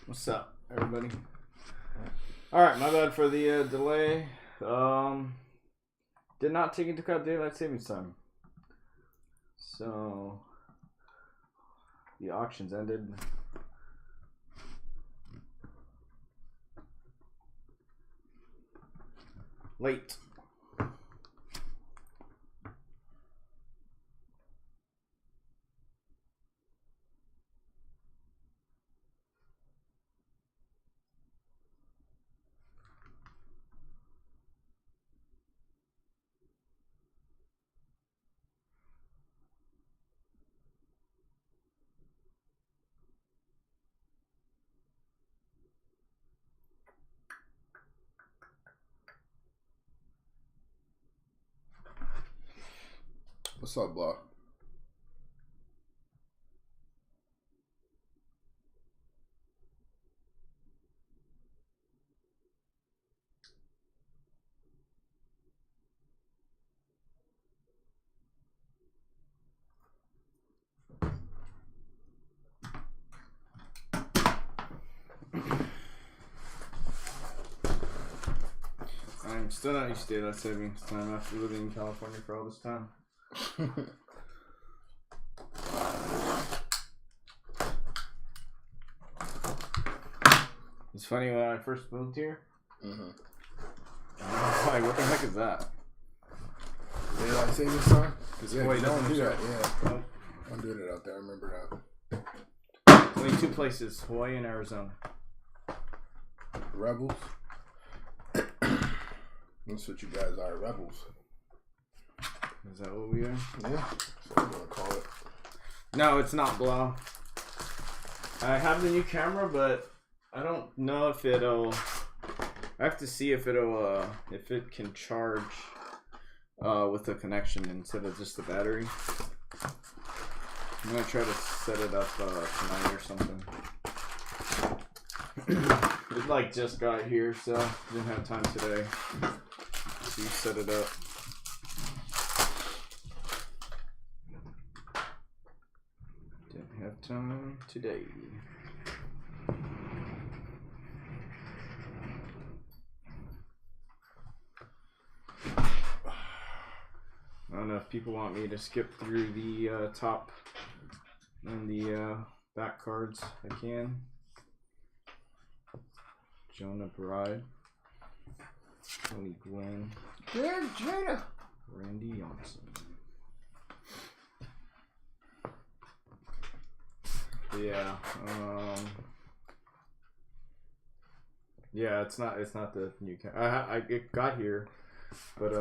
What's up, everybody? Alright, my bad for the delay. Did not take into account daylight savings time. So, the auctions ended. Late. What's up, Blah? I'm still not used to daylight savings time after living in California for all this time. It's funny when I first moved here. I was like, what the heck is that? Daylight savings time? Yeah, Wait, no one do that. show. Yeah. Nope. I'm doing it out there. I remember that. Only two places, Hawaii and Arizona. Rebels. That's what you guys are, rebels. Is that what we are? Yeah. That's what I'm gonna call it. No, it's not Blow. I have the new camera, but I don't know if it'll. I have to see if it'll, if it can charge, with the connection instead of just the battery. I'm gonna try to set it up tonight or something. It like just got here, so didn't have time today to set it up. Didn't have time today. I don't know if people want me to skip through the top and the back cards. I can. Jonah Bride, Tony Gwynn, Randy Johnson. Yeah, yeah, it's not the new camera. It got here, but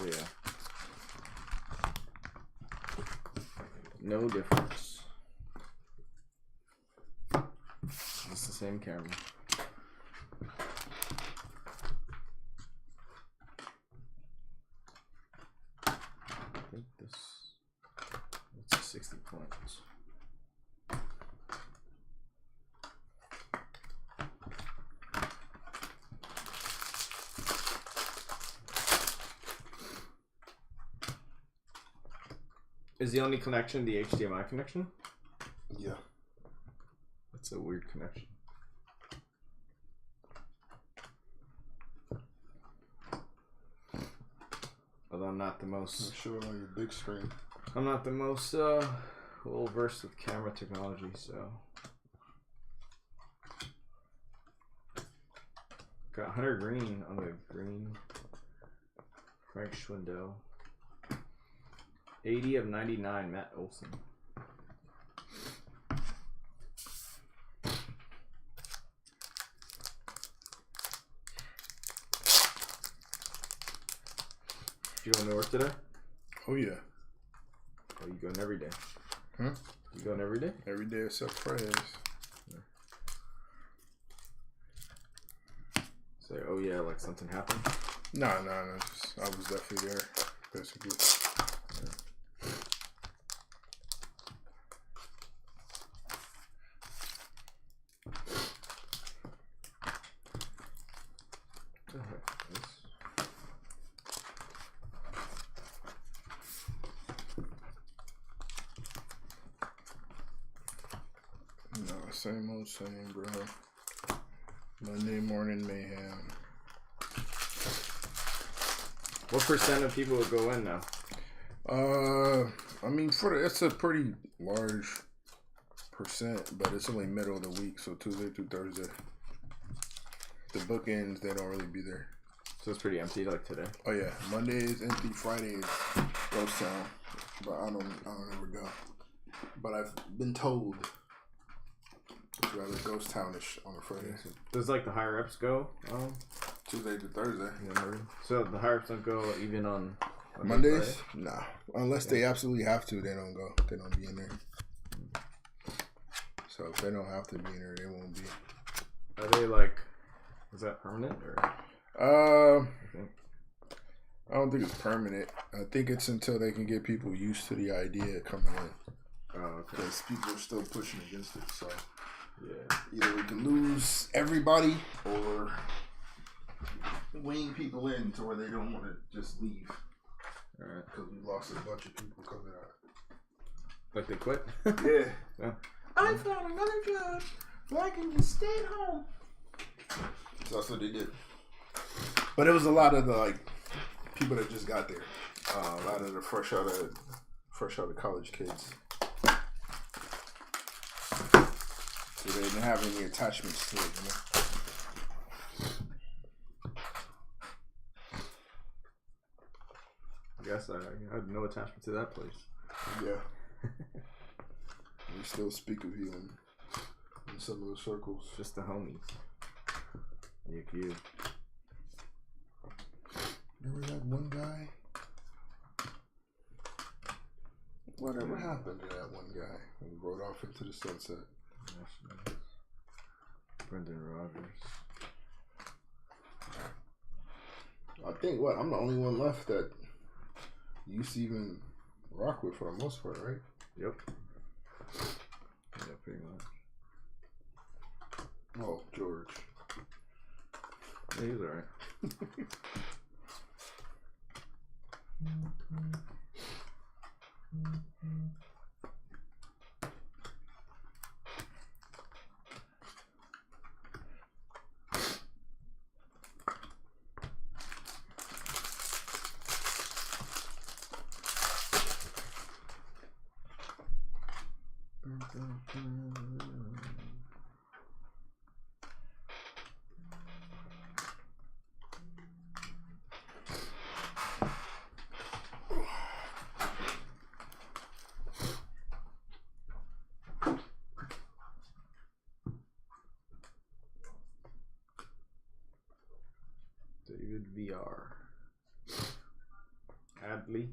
yeah, no difference. It's the same camera. I think it's 60 points. Is the only connection the HDMI connection? Yeah. That's a weird connection. Although I'm not the most. Show it on your big screen. I'm not the most well versed with camera technology, so. Got Hunter Green on the green. Frank Schwindel. 80 of 99, Matt Olson. You going to work today? Oh, yeah. Oh, you going every day? Hmm? You going every day? Every day except Fridays. Yeah. Say, oh yeah, like something happened? No. I was definitely there, basically. Yeah. Same old same, bro. Monday morning mayhem. What percent of people would go in now? I mean, it's a pretty large percent, but it's only middle of the week, so Tuesday through Thursday. The bookends, they don't really be there. So it's pretty empty, like today. Oh yeah, Monday is empty, Friday is ghost town, but I don't ever go. But I've been told it's rather ghost townish on a Friday. Does like the higher ups go? Tuesday to Thursday. So the higher ups don't go even on Mondays? Nah. Unless they absolutely have to, they don't go. They don't be in there. So if they don't have to be in there, they won't be. Are they like, is that permanent or? I don't think it's permanent. I think it's until they can get people used to the idea of coming in. Oh, okay. Because people are still pushing against it. So yeah, either we can lose everybody or wean people in to where they don't want to just leave. All right. Because we lost a bunch of people coming out. Like they quit? Yeah. Yeah. I found another job where I can just stay at home. So that's what they did. But it was a lot of the people that just got there. A lot of the fresh out of college kids. So they didn't have any attachments to it, you know. I guess I had no attachment to that place. Yeah. We still speak of you in some of the circles. Just the homies. You. Remember that one guy? Whatever happened to that one guy who rode off into the sunset? Brendan Rodgers. I think I'm the only one left that you used to even rock with for the most part, right? Yep. Yeah, pretty much. Oh, George. Yeah, he's alright. David VR. Adley.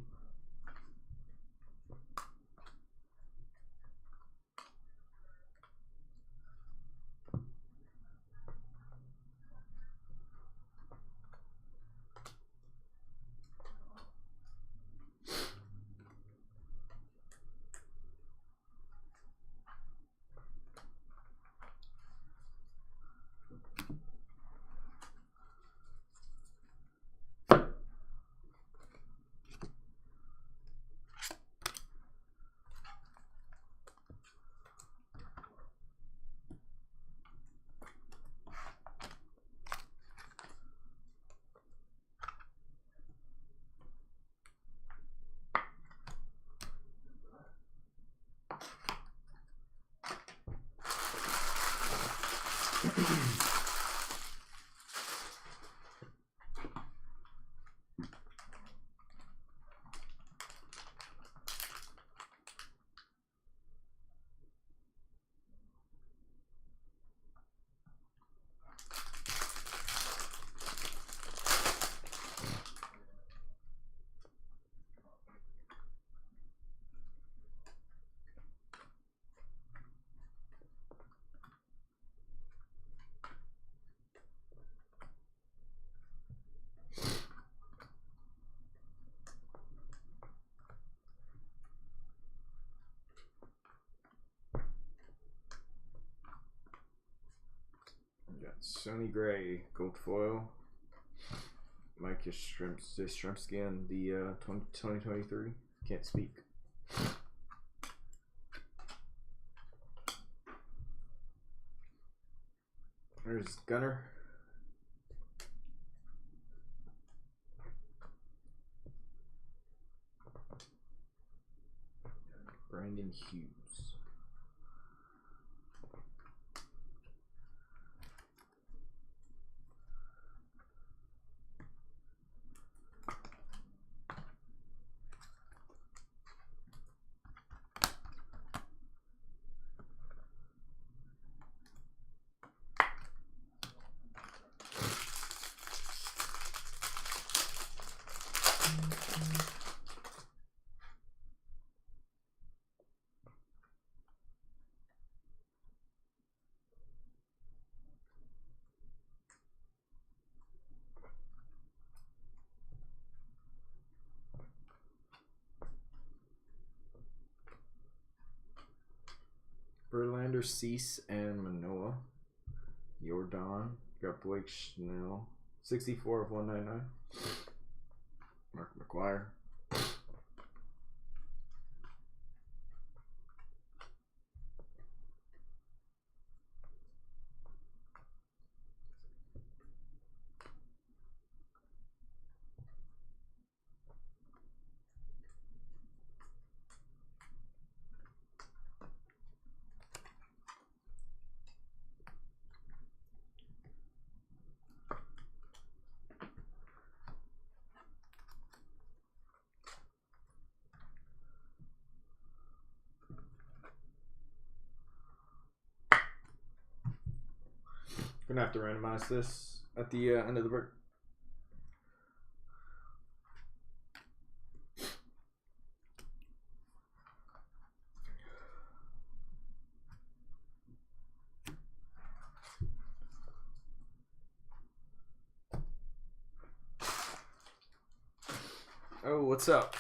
Sonny Gray, gold foil. Mike Yastrzemski on the 2023. Can't speak. There's Gunner. Brandon Hughes. Verlander, Cease, and Manoa. Jordan. Got Blake Snell. 64 of 199. Mark McGuire. Gonna have to randomize this at the end of the break. Oh, what's up?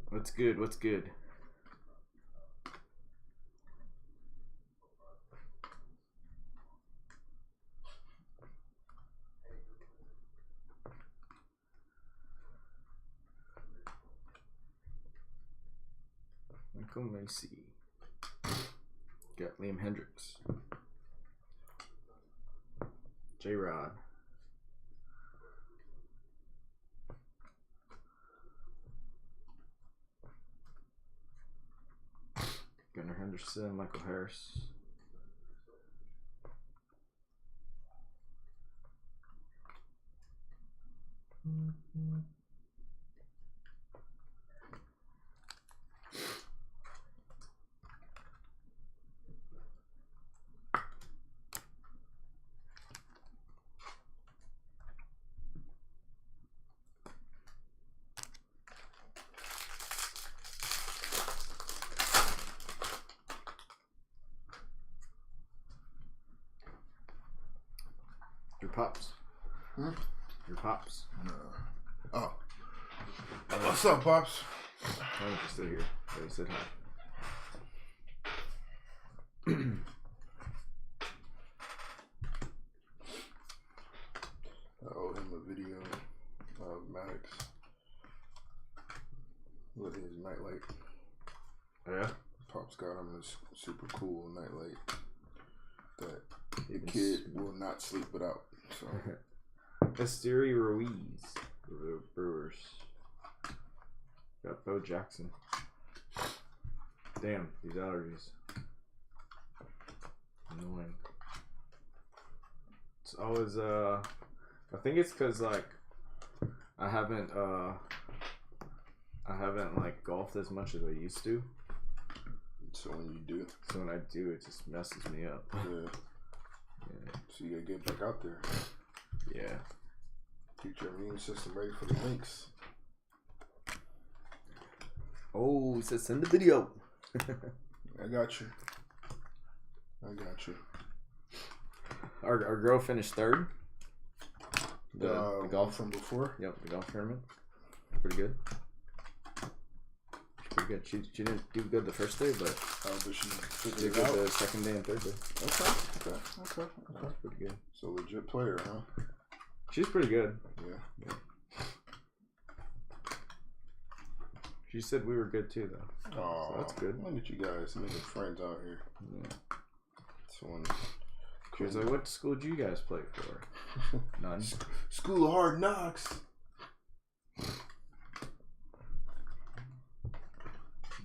What's good? What's good? Michael Macy. Got Liam Hendricks. J-Rod. Gunnar Henderson, Michael Harris. Your pops. Hmm? Your pops. No. Oh. What's up, pops? I'm just still here. So he said hi. I owe him a video of Maddox with his nightlight. Yeah. Pops got him this super cool nightlight that the Even kid will not sleep without. So Esteri Ruiz for the Brewers. Got Bo Jackson. Damn, these allergies. Annoying. It's always I think it's cause like I haven't like golfed as much as I used to. so when you do, So when I do, it just messes me up. yeah. So you gotta get back out there. Yeah. Keep your immune system ready for the links. Oh, he said send the video. I got you. I got you. Our girl finished third. The golf from before. Yep, the golf tournament. Pretty good. pretty good. She didn't do good the first day, but but she did figured it good out. the second day and third day. Okay. That's pretty good. So legit player, huh? She's pretty good. Yeah. She said we were good too, though. Oh, so that's good. Look at you guys making friends out here. Yeah. So when She was like, "What school did you guys play for?" None. School of Hard Knocks.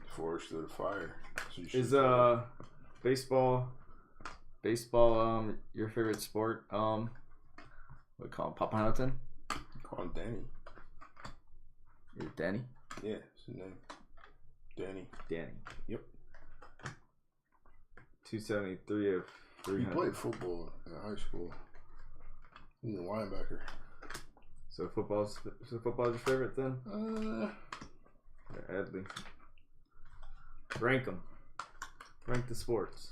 Forest to the fire. So Is baseball your favorite sport? What do you call him? Papa Hamilton? Call him Danny. Is it Danny? Yeah, it's his name. Danny. Danny. Yep. 273 of He 300. played football in high school. He's a linebacker. So football's your favorite then? Adley. Rank them. Rank the sports.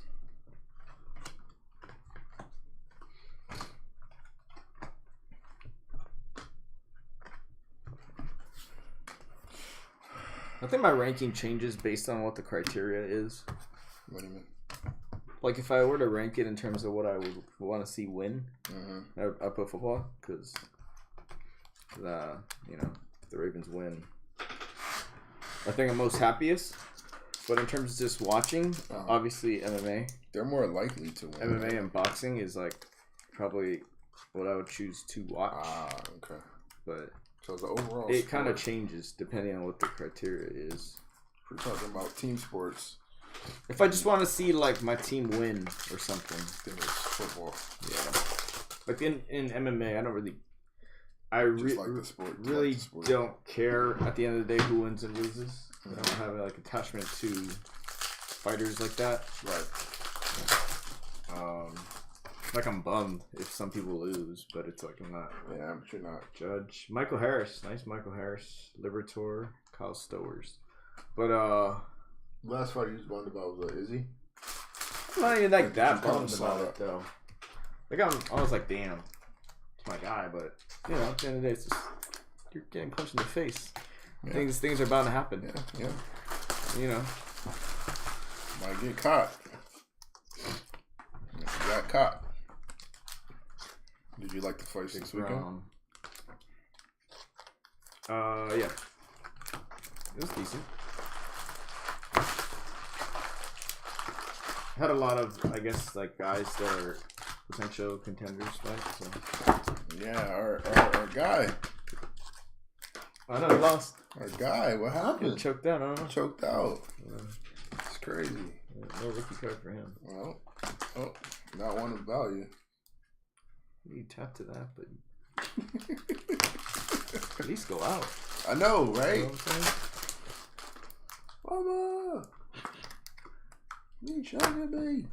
I think my ranking changes based on what the criteria is. What do you mean? Like if I were to rank it in terms of what I would want to see win, Mm-hmm. I put football because, if the Ravens win, I think I'm most happiest. But in terms of just watching, obviously MMA. They're more likely to win. MMA and boxing is like probably what I would choose to watch. Okay. But So the overall it kind of changes depending on what the criteria is. We're talking about team sports. If I just want to see like my team win or something, Then it's football. yeah. Like in MMA, I don't really. I Just like the sport. really like the sport. don't care at the end of the day who wins and loses. I don't have like attachment to fighters like that. Right. Like I'm bummed if some people lose, but it's like I'm not Yeah, but you're not. judge. Michael Harris, nice Michael Harris, Libertor, Kyle Stowers, but Last fight you was bummed about was Izzy. I'm not even like that You kinda bummed saw about it that. though. Like I was like, damn, it's my guy, but you know, at the end of the day, it's just you're getting punched in the face. Yeah. Things are bound to happen. Yeah. You know. Might get caught. You got caught. Did you like the fights this weekend? Yeah. It was decent. Had a lot of, I guess, like guys that are potential contenders fight. So. Yeah, our guy. I know, he lost. Our guy, what He happened? choked out, I don't know. Choked out. Yeah. It's crazy. No rookie card for him. Well, not one of value. You tap to that, but at least go out. I know, You right? know what I'm saying? Mama! You choking me?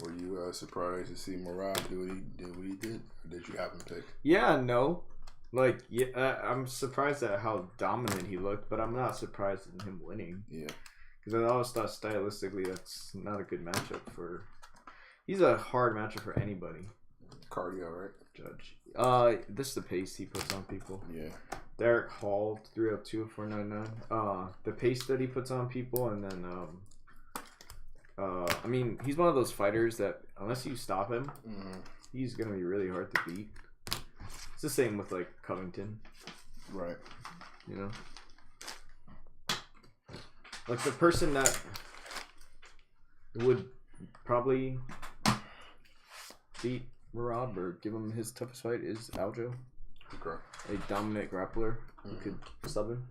Were you surprised to see Murad do what he did? Or did you have him pick? Yeah, no. Like, yeah, I'm surprised at how dominant he looked, but I'm not surprised in him winning. Yeah. Because I always thought stylistically that's not a good matchup for. He's a hard matchup for anybody. Cardio, right? Judge. This is the pace he puts on people. Yeah. Derek Hall, 302 of 499. The pace that he puts on people, and then I mean, he's one of those fighters that unless you stop him, he's gonna be really hard to beat. It's the same with like Covington. Right. You know? Like the person that would probably beat Merab or give him his toughest fight is Aljo. Okay. A dominant grappler who could sub him.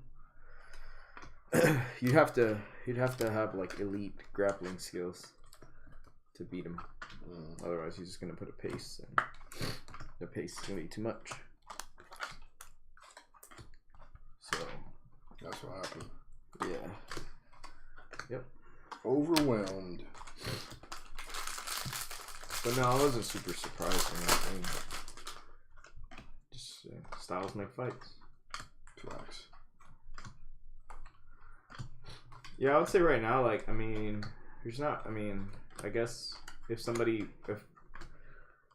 You'd have to have like elite grappling skills to beat him. Otherwise he's just gonna put a pace and the pace is gonna be too much. So That's what happened. yeah. Yep. Overwhelmed. But no, I wasn't super surprised in that thing. Just styles make fights. Flex. Yeah, I would say right now, like, I mean, there's not, I mean, I guess if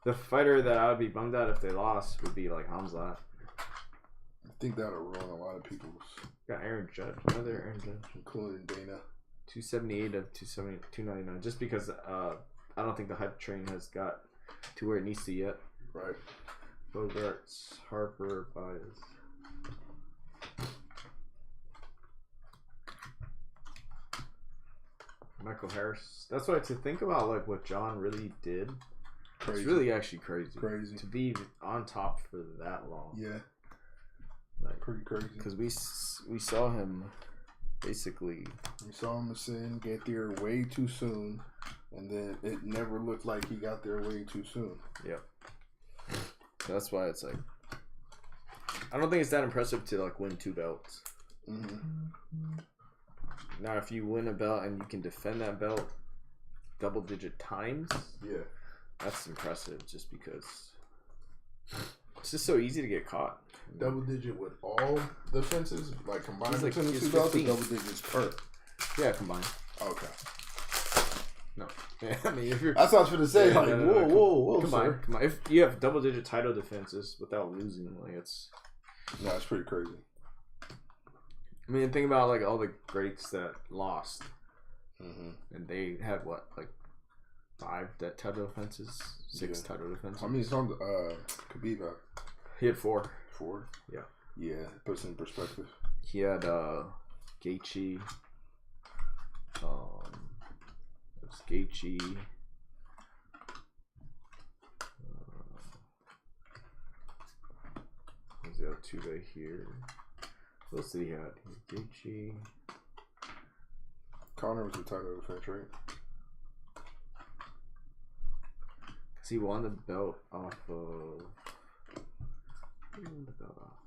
The fighter that I would be bummed out if they lost would be like Hamzat. I think that'll ruin a lot of people's. Got Aaron Judge. Another Aaron Judge. Including Dana. 278 of 299. Just because I don't think the hype train has got to where it needs to yet. Right. Bogarts, Harper, Baez. Michael Harris. That's why to think about like what John really did. Crazy. It's really actually crazy. Crazy. To be on top for that long. Yeah. Like pretty crazy. Because we saw him basically. We saw him ascend, get there way too soon, and then it never looked like he got there way too soon. Yep. So that's why it's like. I don't think it's that impressive to like win 2 belts. Mm-hmm. Now, if you win a belt and you can defend that belt double-digit times, yeah, that's impressive. Just because it's just so easy to get caught. Double-digit with all defenses, like combined like, between the 2 belts, or double digits per? Yeah, combined. Okay. No, yeah, I mean if you're. That's what I was going to say. Yeah, like, whoa, combined. If you have double-digit title defenses without losing, like it's. No, it's pretty crazy. I mean, think about like all the greats that lost, mm-hmm. and they had what, like 5 title defenses, 6 title defenses. I mean, it's on Khabib. He had 4. 4. Yeah. Yeah, puts it in perspective. He had Gaethje. It was Gaethje. There's the other 2 right here. What else did he have? Gaethje. Conor was the title defense, right? Because he won the belt off of. He won the belt off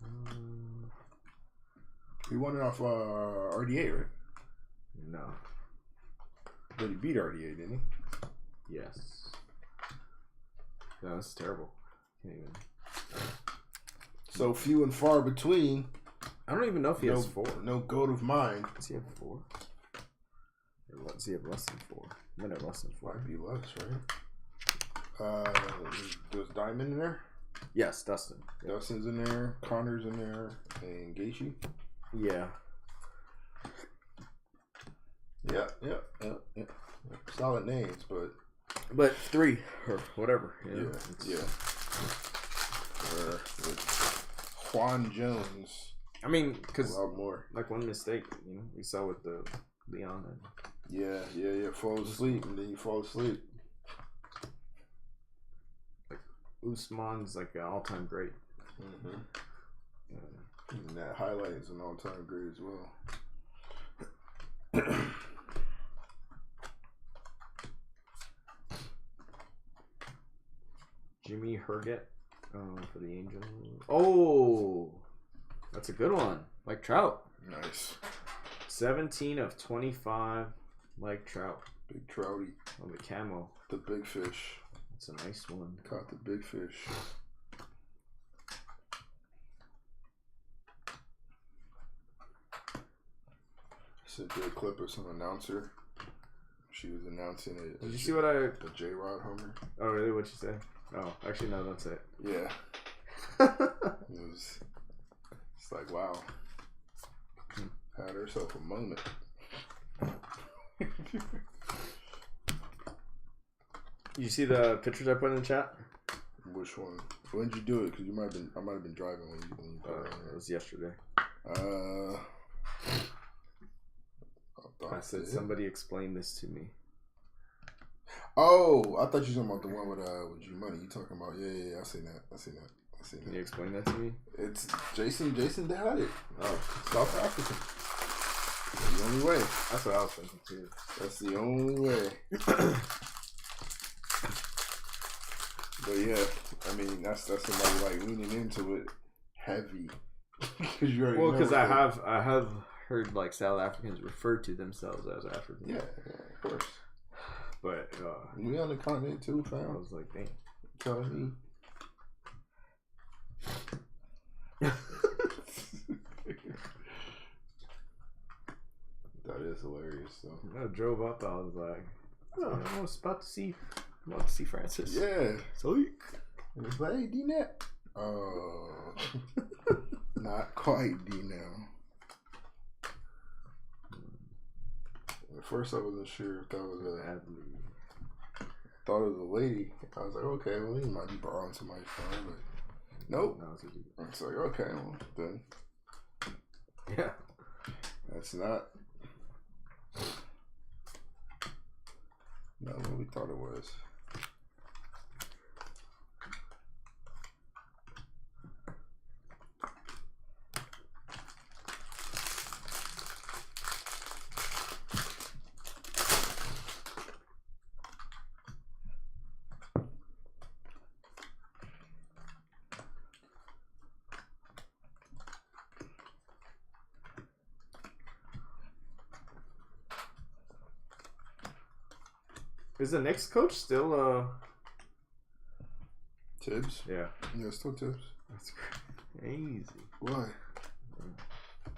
of. He won it off RDA, right? No. But he beat RDA, didn't he? Yes. No, that's terrible. Can't even. So few and far between. I don't even know if he has 4. No goat of mine. Does he have 4? Or does he have less than 4? Might have less than 4. Might be less, right? Was Diamond in there? Yes, Dustin. Yep. Dustin's in there. Connor's in there. And Gaethje? Yeah. Yeah. Solid names, but 3 or whatever. Yeah. Juan Jones. I mean, because a lot more. Like one mistake, we saw with the Leon. And yeah. Fall asleep and then you fall asleep. Like Usman's like an all-time great. Mm-hmm. And that highlight is an all-time great as well. Jimmy Herget for the Angels. Oh, that's a good one. Like Trout. Nice. 17 of 25. Like Trout. Big Trouty. On the camo. The big fish. That's a nice one. Caught the big fish. Sent you a clip of some announcer. She was announcing it. Did you see what I... The J-Rod Homer. Oh, really? What'd you say? Oh, actually, no, don't say it. Yeah. It's like, wow. Had herself a moment. You see the pictures I put in the chat? Which one? When did you do it? Because I might have been driving when you put it on there. It was yesterday. I said somebody explain this to me. Oh, I thought you were talking about the one with G Money. You talking about yeah, I seen that. Can you explain that to me? It's Jason had it. Oh, South African. That's the only way. That's what I was thinking too. That's the only way. But yeah, I mean that's somebody like leaning into it heavy. Because I have heard like South Africans refer to themselves as African. Yeah, of course. But we on the continent too, fam. I was like, dang. Telling me. That is hilarious. So I drove up. I was like, I was about to see Francis. Yeah. So And it's like, hey, D-Net. Oh. Not quite D now. At first I wasn't sure if that was thought it was a lady. I was like, okay, well, he might be borrowing somebody's phone, but nope. No, it's a dude. It's like, okay, well, then. Yeah. That's not what we thought it was. Is the Knicks coach still Tibbs? Yeah. Yeah, still Tibbs. That's crazy. Why?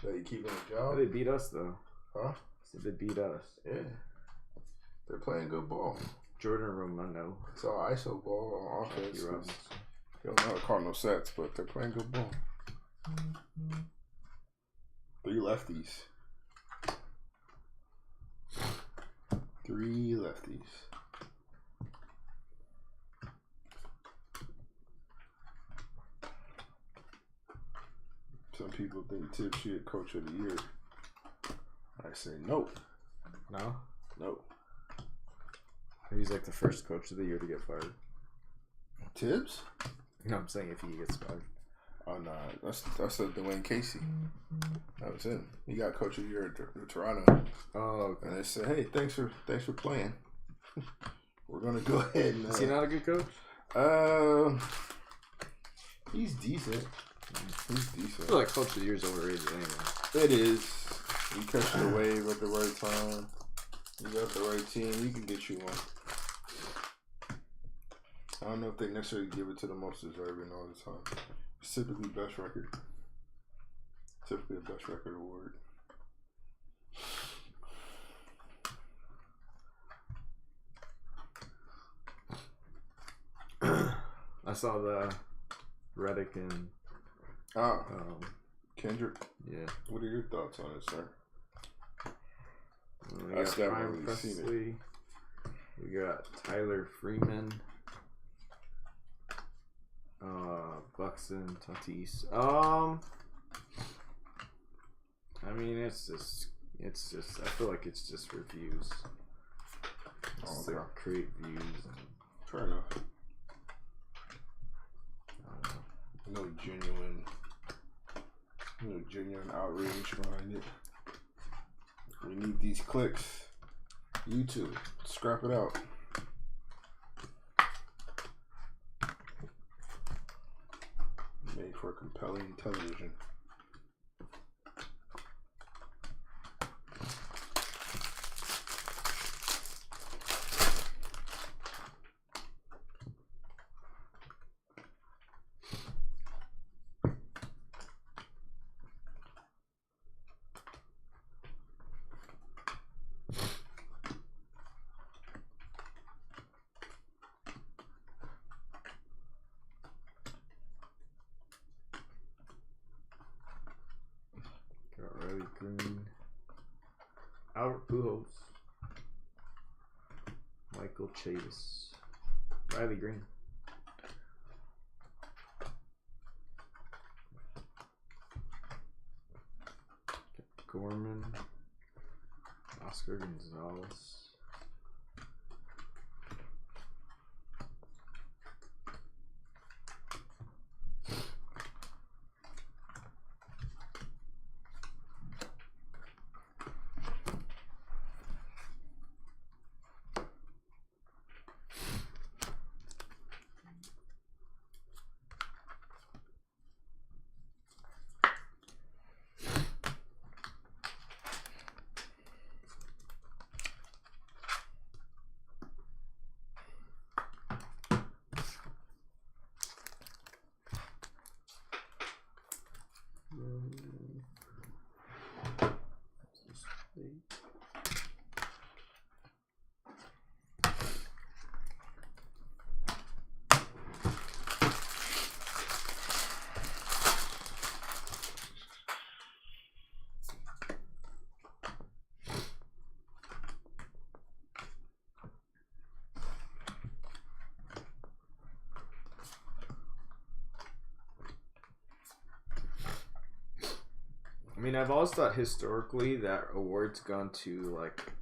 That you keeping a job? They beat us though. Huh? So they beat us. Yeah. They're playing good ball. Jordan Romano. It's all ISO ball on offense. He runs. They don't know how to call no sets, but they're playing good ball. 3 lefties. 3 lefties. Some people think Tibbs should be coach of the year. I say no. No? No. He's like the first coach of the year to get fired. Tibbs? No, I'm saying if he gets fired. Oh no, that's a Dwayne Casey. That was him. He got coach of the year at Toronto. Oh, okay. And they said, "Hey, thanks for playing. We're gonna go ahead and." Is he not a good coach? He's decent. He's I decent. feel like coach of the year is overrated anyway. It is. You catch the wave at the right time. You got the right team. You can get you one. I don't know if they necessarily give it to the most deserving all the time. It's typically best record. Typically a best record award. I saw the Redick and Kendrick. Yeah. What are your thoughts on it, sir? We I got still haven't Brian really seen Presley. We got Tyler Freeman. Buxton, Tatis. I mean, it's just. I feel like it's just reviews. Just to create views. Fair enough. No genuine outrage behind it. We need these clicks. YouTube, scrap it out. Made for compelling television. Green, Albert Pujols, Michael Chavis, Riley Green, Gorman, Oscar Gonzalez. mean, I've always thought historically that awards gone to like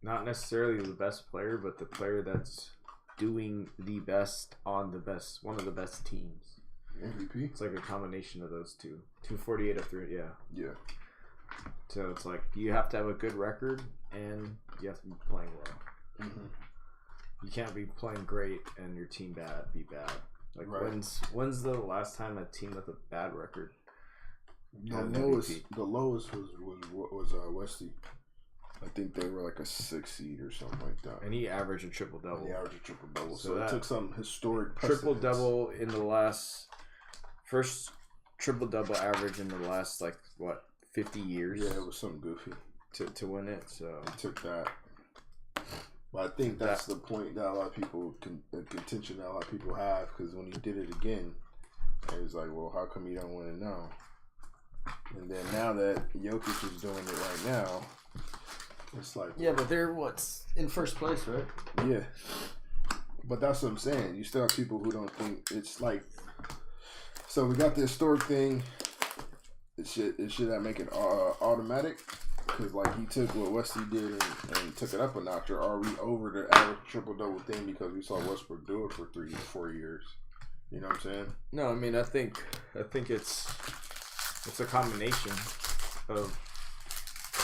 not necessarily the best player, but the player that's doing the best on the best, one of the best teams. MVP. It's like a combination of those two. 248 of 3, yeah. Yeah. So it's like you have to have a good record and you have to be playing well. Mm-hmm. You can't be playing great and your team be bad. Like Right. when's the last time a team with a bad record? The lowest was Westy. I think they were like a 6 seed or something like that. And he averaged a triple double. He averaged a triple double. So So it that- took some historic Triple precedence. double in the first triple double average in the last like what 50 years. Yeah, it was something goofy. To win it. So He took that. But I think that's the point that a lot of people contention that a lot of people have, because when he did it again, it was like, well, how come you don't win it now? And then now that Jokic is doing it right now, it's like, Yeah, but they're what's in first place, right? yeah. But that's what I'm saying. You still have people who don't think it's like. So we got the historic thing. It should make it automatic, because like he took what Westy did and took it up a notch. Or are we over the average triple double thing because we saw Westbrook do it for 3-4 years? You know what I'm saying? no, I mean I think it's a combination of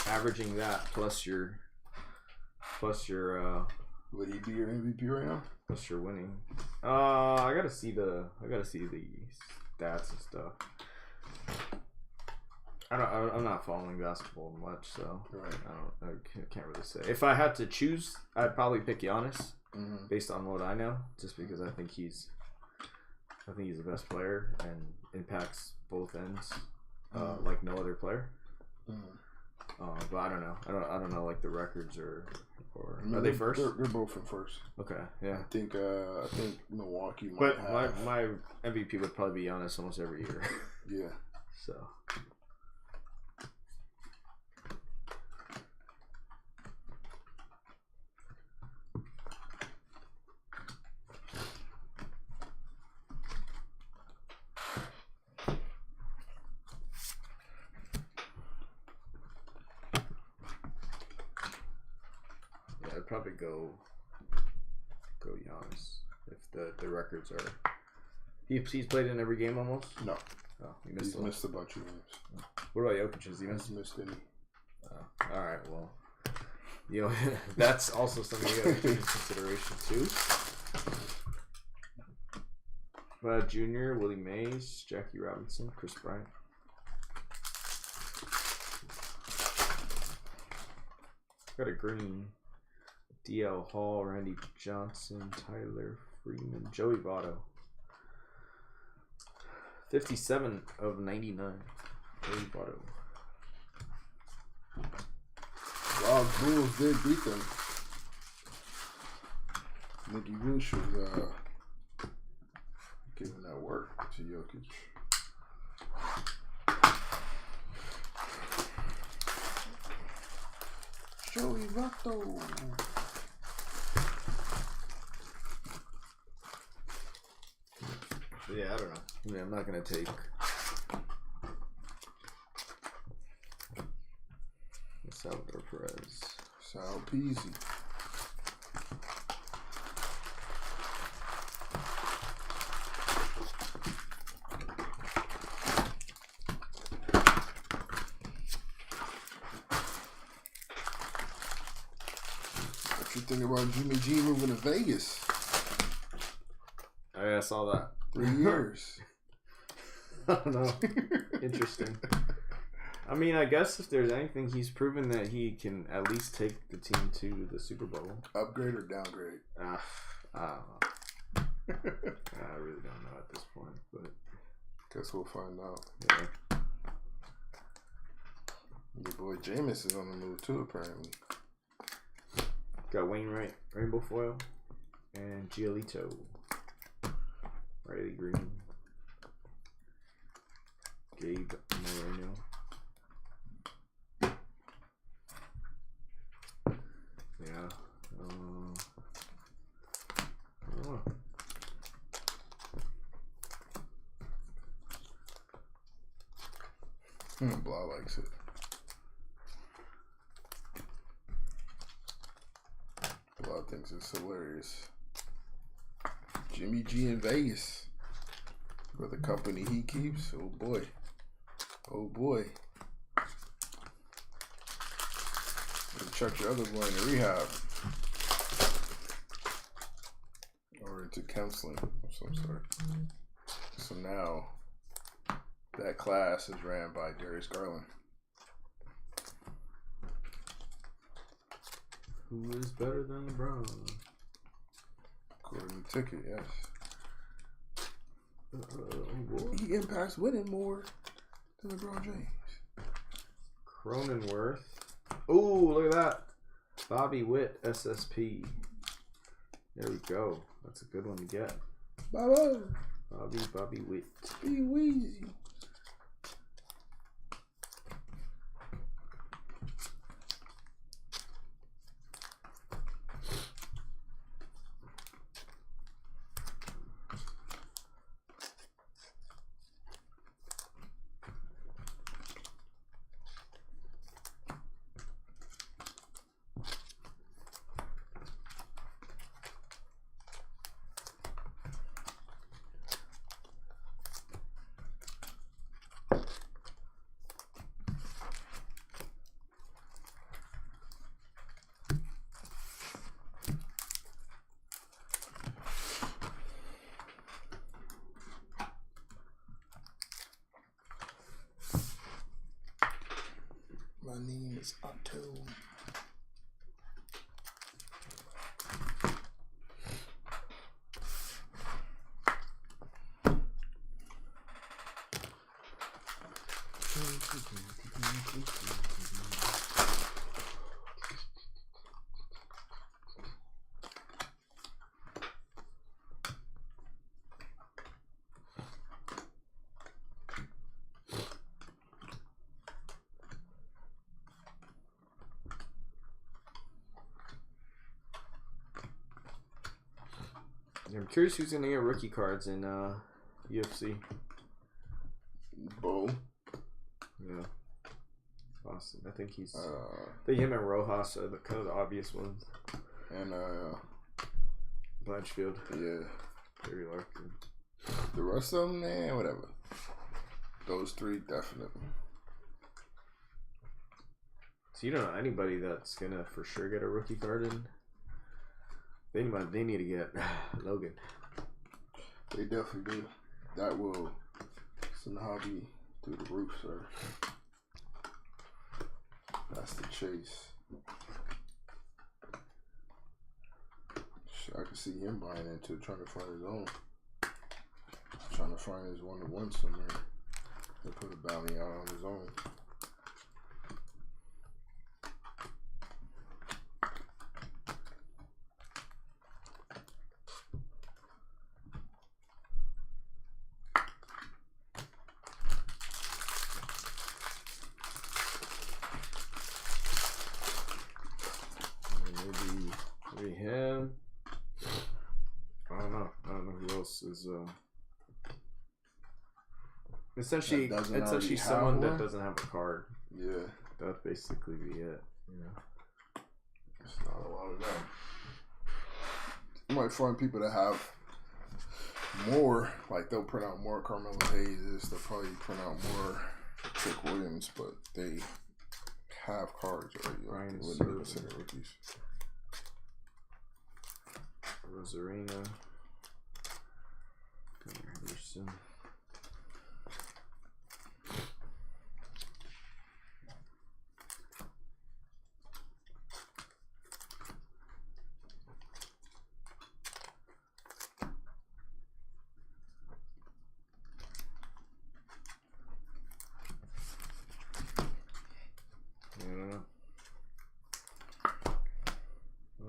averaging that plus your Would he be your MVP right now? plus your winning. I gotta see the stats and stuff. I'm not following basketball much, so Right. I can't really say. If I had to choose, I'd probably pick Giannis Mm-hmm. based on what I know, just because I think he's the best player and impacts both ends like no other player. Mm-hmm. But I don't know. I don't know like the records or I mean, are they first? They're both in first. Okay, yeah. I think Milwaukee might But have. my MVP would probably be Giannis almost every year. Yeah. So yeah, I'd probably go Giannis if the records are. He's played in every game almost. No. Oh, he He's missed missed a bunch of games. What about Jokic? Has he He's missed? missed any. All right, well, that's also something you got to take into consideration too. Junior, Willie Mays, Jackie Robinson, Chris Bryant. Got a green. DL Hall, Randy Johnson, Tyler Freeman, Joey Votto. 57 of 99. Joey Votto. Wow, Bulls did beat them. Nicky Woosh was giving that work to Jokic. Joey Votto. Yeah, I don't know. I mean, I'm not gonna take Salvador Perez. Sal Peasy. What you think about Jimmy G moving to Vegas? Oh, yeah, I saw that. 3 years. I don't know. Interesting. I mean, I guess if there's anything, he's proven that he can at least take the team to the Super Bowl. Upgrade or downgrade? I don't know. I really don't know at this point, but Guess we'll find out. yeah. Your boy Jameis is on the move too, apparently. Got Wainwright, Rainbow Foil, and Giolito. Riley Green. Gabe Moreno. Yeah. I don't know. Blah likes it. Blah thinks it's hilarious. Jimmy G in Vegas. For the company he keeps. Oh boy. Oh boy. Check your other boy into rehab. Or into counseling of some sort. So now that class is ran by Darius Garland. Who is better than LeBron? According to Ticket, yes. He impacts winning more than LeBron James. Cronenworth. Ooh, look at that. Bobby Witt, SSP. There we go. That's a good one to get. Bobby Witt. Be Weezy. My name is Otto. I'm curious who's gonna get rookie cards in UFC. Bo. Yeah. Austin. I think he's. I think him and Rojas are kind of the obvious ones. And Blanchfield. Yeah. Very Larkin. The rest of them, man, whatever. Those three, definitely. So you don't know anybody that's gonna for sure get a rookie card in? They need to get Logan. They definitely do. That will send the hobby through the roof, sir. That's the chase. I can see him buying into trying to find his own. Trying to find his one-to-one somewhere. He'll put a bounty out on his own. Maybe him. I don't know who else is essentially someone that doesn't have a card. Yeah. That'd basically be it. Yeah. It's not a lot of them. You might find people that have more, like they'll print out more Carmelo Hayes, they'll probably print out more Trick Williams, but they have cards already. Ryan Like, they wouldn't consider rookies. Rosarina. Henderson.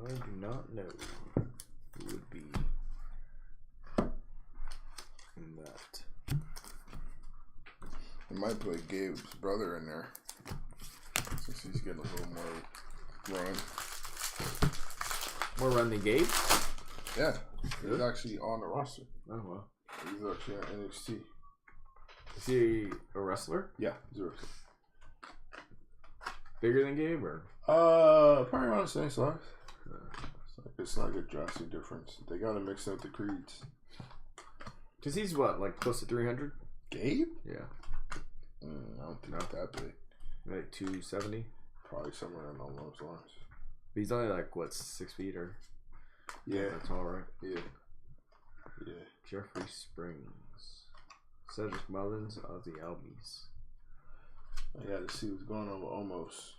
I do not know who would be in that. They might put Gabe's brother in there since he's getting a little more run. More run than Gabe? Yeah, he's actually on the roster. Oh well. He's actually on NXT. Is he a wrestler? Yeah, he's a wrestler. Bigger than Gabe, or? Probably around the same size. It's like a drastic difference. They gotta mix up the creeds. Cause he's what, like close to 300? Gabe? Yeah. I don't think it's that big. Like 270? Probably somewhere along those lines. But he's only like what, 6 feet or? Yeah. That's all right. Yeah. Yeah. Jeffrey Springs, Cedric Mullins, Ozzy Albies. I gotta see what's going on with Omos.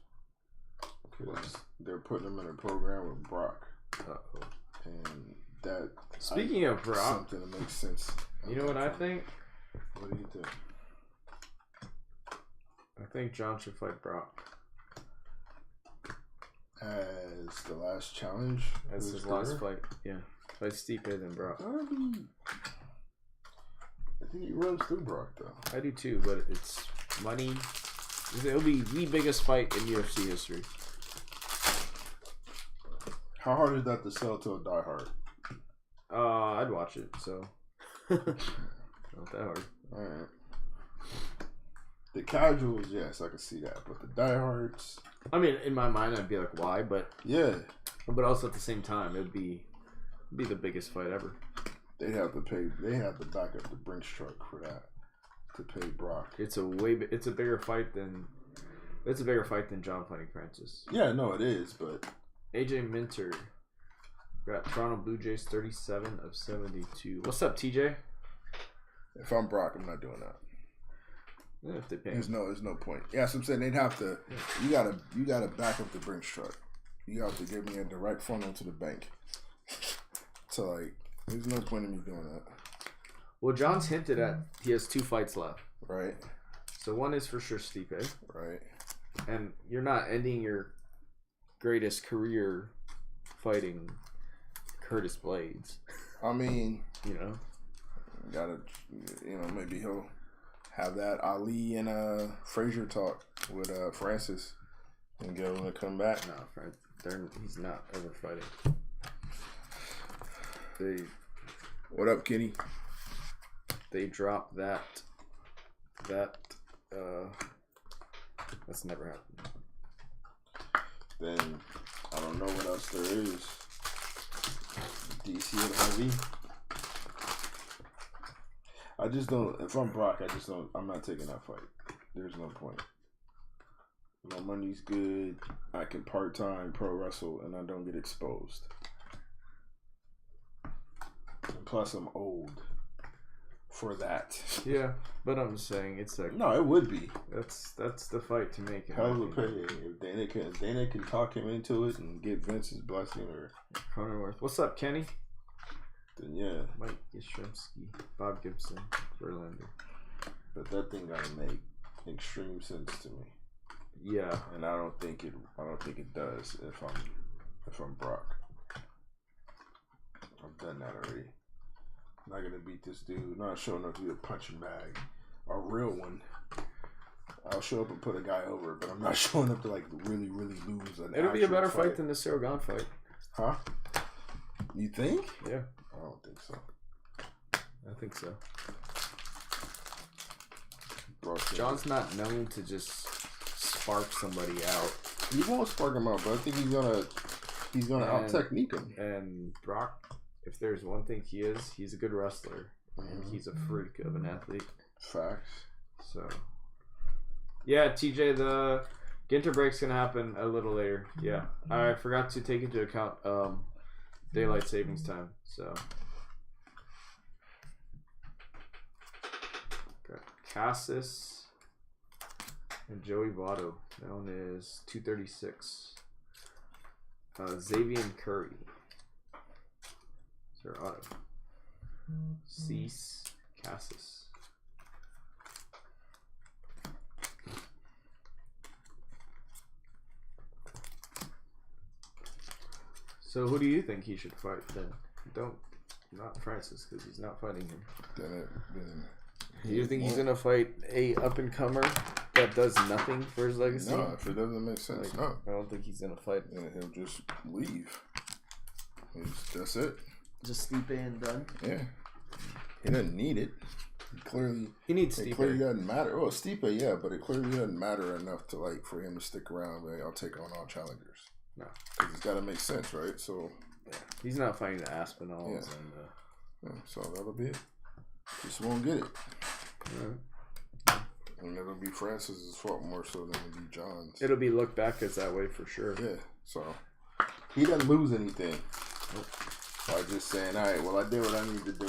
Because they're putting him in a program with Brock. Uh-oh. And that. Speaking of Brock, something that makes sense. You know what I think? What do you think? I think John should fight Brock. As the last challenge? As his last fight, yeah. Fight Stipe than Brock. I think he runs through Brock, though. I do too, but it's money. It'll be the biggest fight in UFC history. How hard is that to sell to a diehard? I'd watch it, so. Not that hard. Alright. The casuals, yes, I can see that. But the diehards. I mean, in my mind, I'd be like, why? But yeah. But also at the same time, it'd be the biggest fight ever. They have to pay. They have to back up the Brinks truck for that to pay Brock. It's a bigger fight than John fighting Francis. Yeah, no, it is, but AJ Minter got Toronto Blue Jays 37 of 72. What's up, TJ? If I'm Brock, I'm not doing that. Yeah, if they pay. There's no point. Yeah, so I'm saying they'd have to. You gotta back up the Brinks truck. You have to give me a direct funnel to the bank. So like, there's no point in me doing that. Well, John's hinted at he has 2 fights left. Right. So one is for sure Stipe. Right. And you're not ending your greatest career fighting Curtis Blades. I mean, maybe he'll have that Ali and Frazier talk with Francis and get him to come back. No, he's not ever fighting. What up, Kenny? They dropped that. That's never happened. Then I don't know what else there is. DC and Heavy. I just don't. If I'm Brock, I'm not taking that fight. There's no point. My money's good. I can part-time pro wrestle, and I don't get exposed. And plus, I'm old for that. Yeah, but I'm just saying it's like no, it would be. That's the fight to make. Hell of a pay. If Dana can talk him into it and get Vince's blessing or Cronenworth. What's up, Kenny? Then yeah, Mike Yastrzemski, Bob Gibson, Verlander. But that thing gotta make extreme sense to me. Yeah, and I don't think it does if I'm Brock. I've done that already. I'm not gonna beat this dude. I'm not showing up to be a punching bag, a real one. I'll show up and put a guy over, but I'm not showing up to like really, really lose an. It'll be a better fight than the Cyril Gane fight. Huh? You think? Yeah. I don't think so. I think so. John's not known to just spark somebody out. He won't spark him out, but I think he's gonna out technique him. And Brock, if there's one thing he's a good wrestler. And he's a freak of an athlete. Facts. So yeah, TJ, the Ginter break's gonna happen a little later. Yeah. I forgot to take into account daylight savings time. So got Cassis and Joey Votto. That one is 236. Xavier Curry. Sir Otto. Cease Cassis. So who do you think he should fight then? Not Francis, because he's not fighting him. Then do you think he's gonna fight a up and comer that does nothing for his legacy? No, if it doesn't make sense, no. I don't think he's gonna fight. And he'll just leave. That's it. Just sleep in and done. Yeah. He doesn't need it. Clearly, He needs it Stipe. clearly doesn't matter. Well, Stipe, yeah, but it clearly doesn't matter enough to like for him to stick around. Like, I'll take on all challengers. No, because it's got to make sense, right? So yeah. He's not fighting the Aspinalls. Yeah. And, yeah, so that'll be it. Just won't get it. And it'll be Francis's fault more so than it'll be John's. it'll be looked back as that way for sure. Yeah, so he doesn't lose anything by just saying, all right, well, I did what I need to do.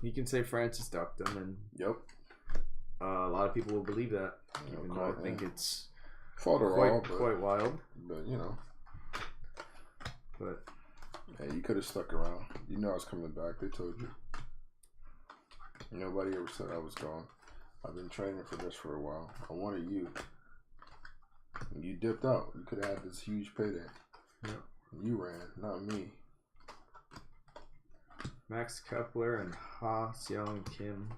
He can say Francis ducked him, and Yep. a lot of people will believe that. Even though I think yeah. it's Fault or all, quite wild. but you know, But hey, you could have stuck around. You know I was coming back. They told you. Nobody ever said I was gone. I've been training for this for a while. I wanted you. You dipped out. You could have had this huge payday. yeah. You ran, not me. Max Kepler and Ha Seong Kim,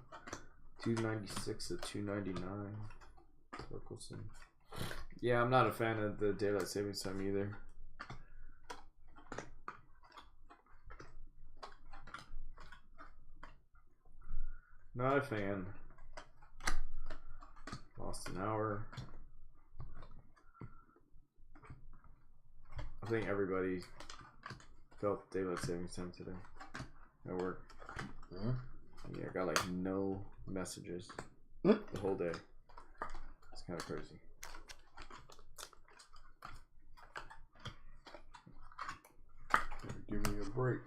296 to 299. Torkelson. Yeah, I'm not a fan of the daylight savings time either. Not a fan. Lost an hour. I think everybody felt daylight savings time today at work. Mm-hmm. Yeah, I got like no messages Mm. the whole day. It's kind of crazy. Give me a break.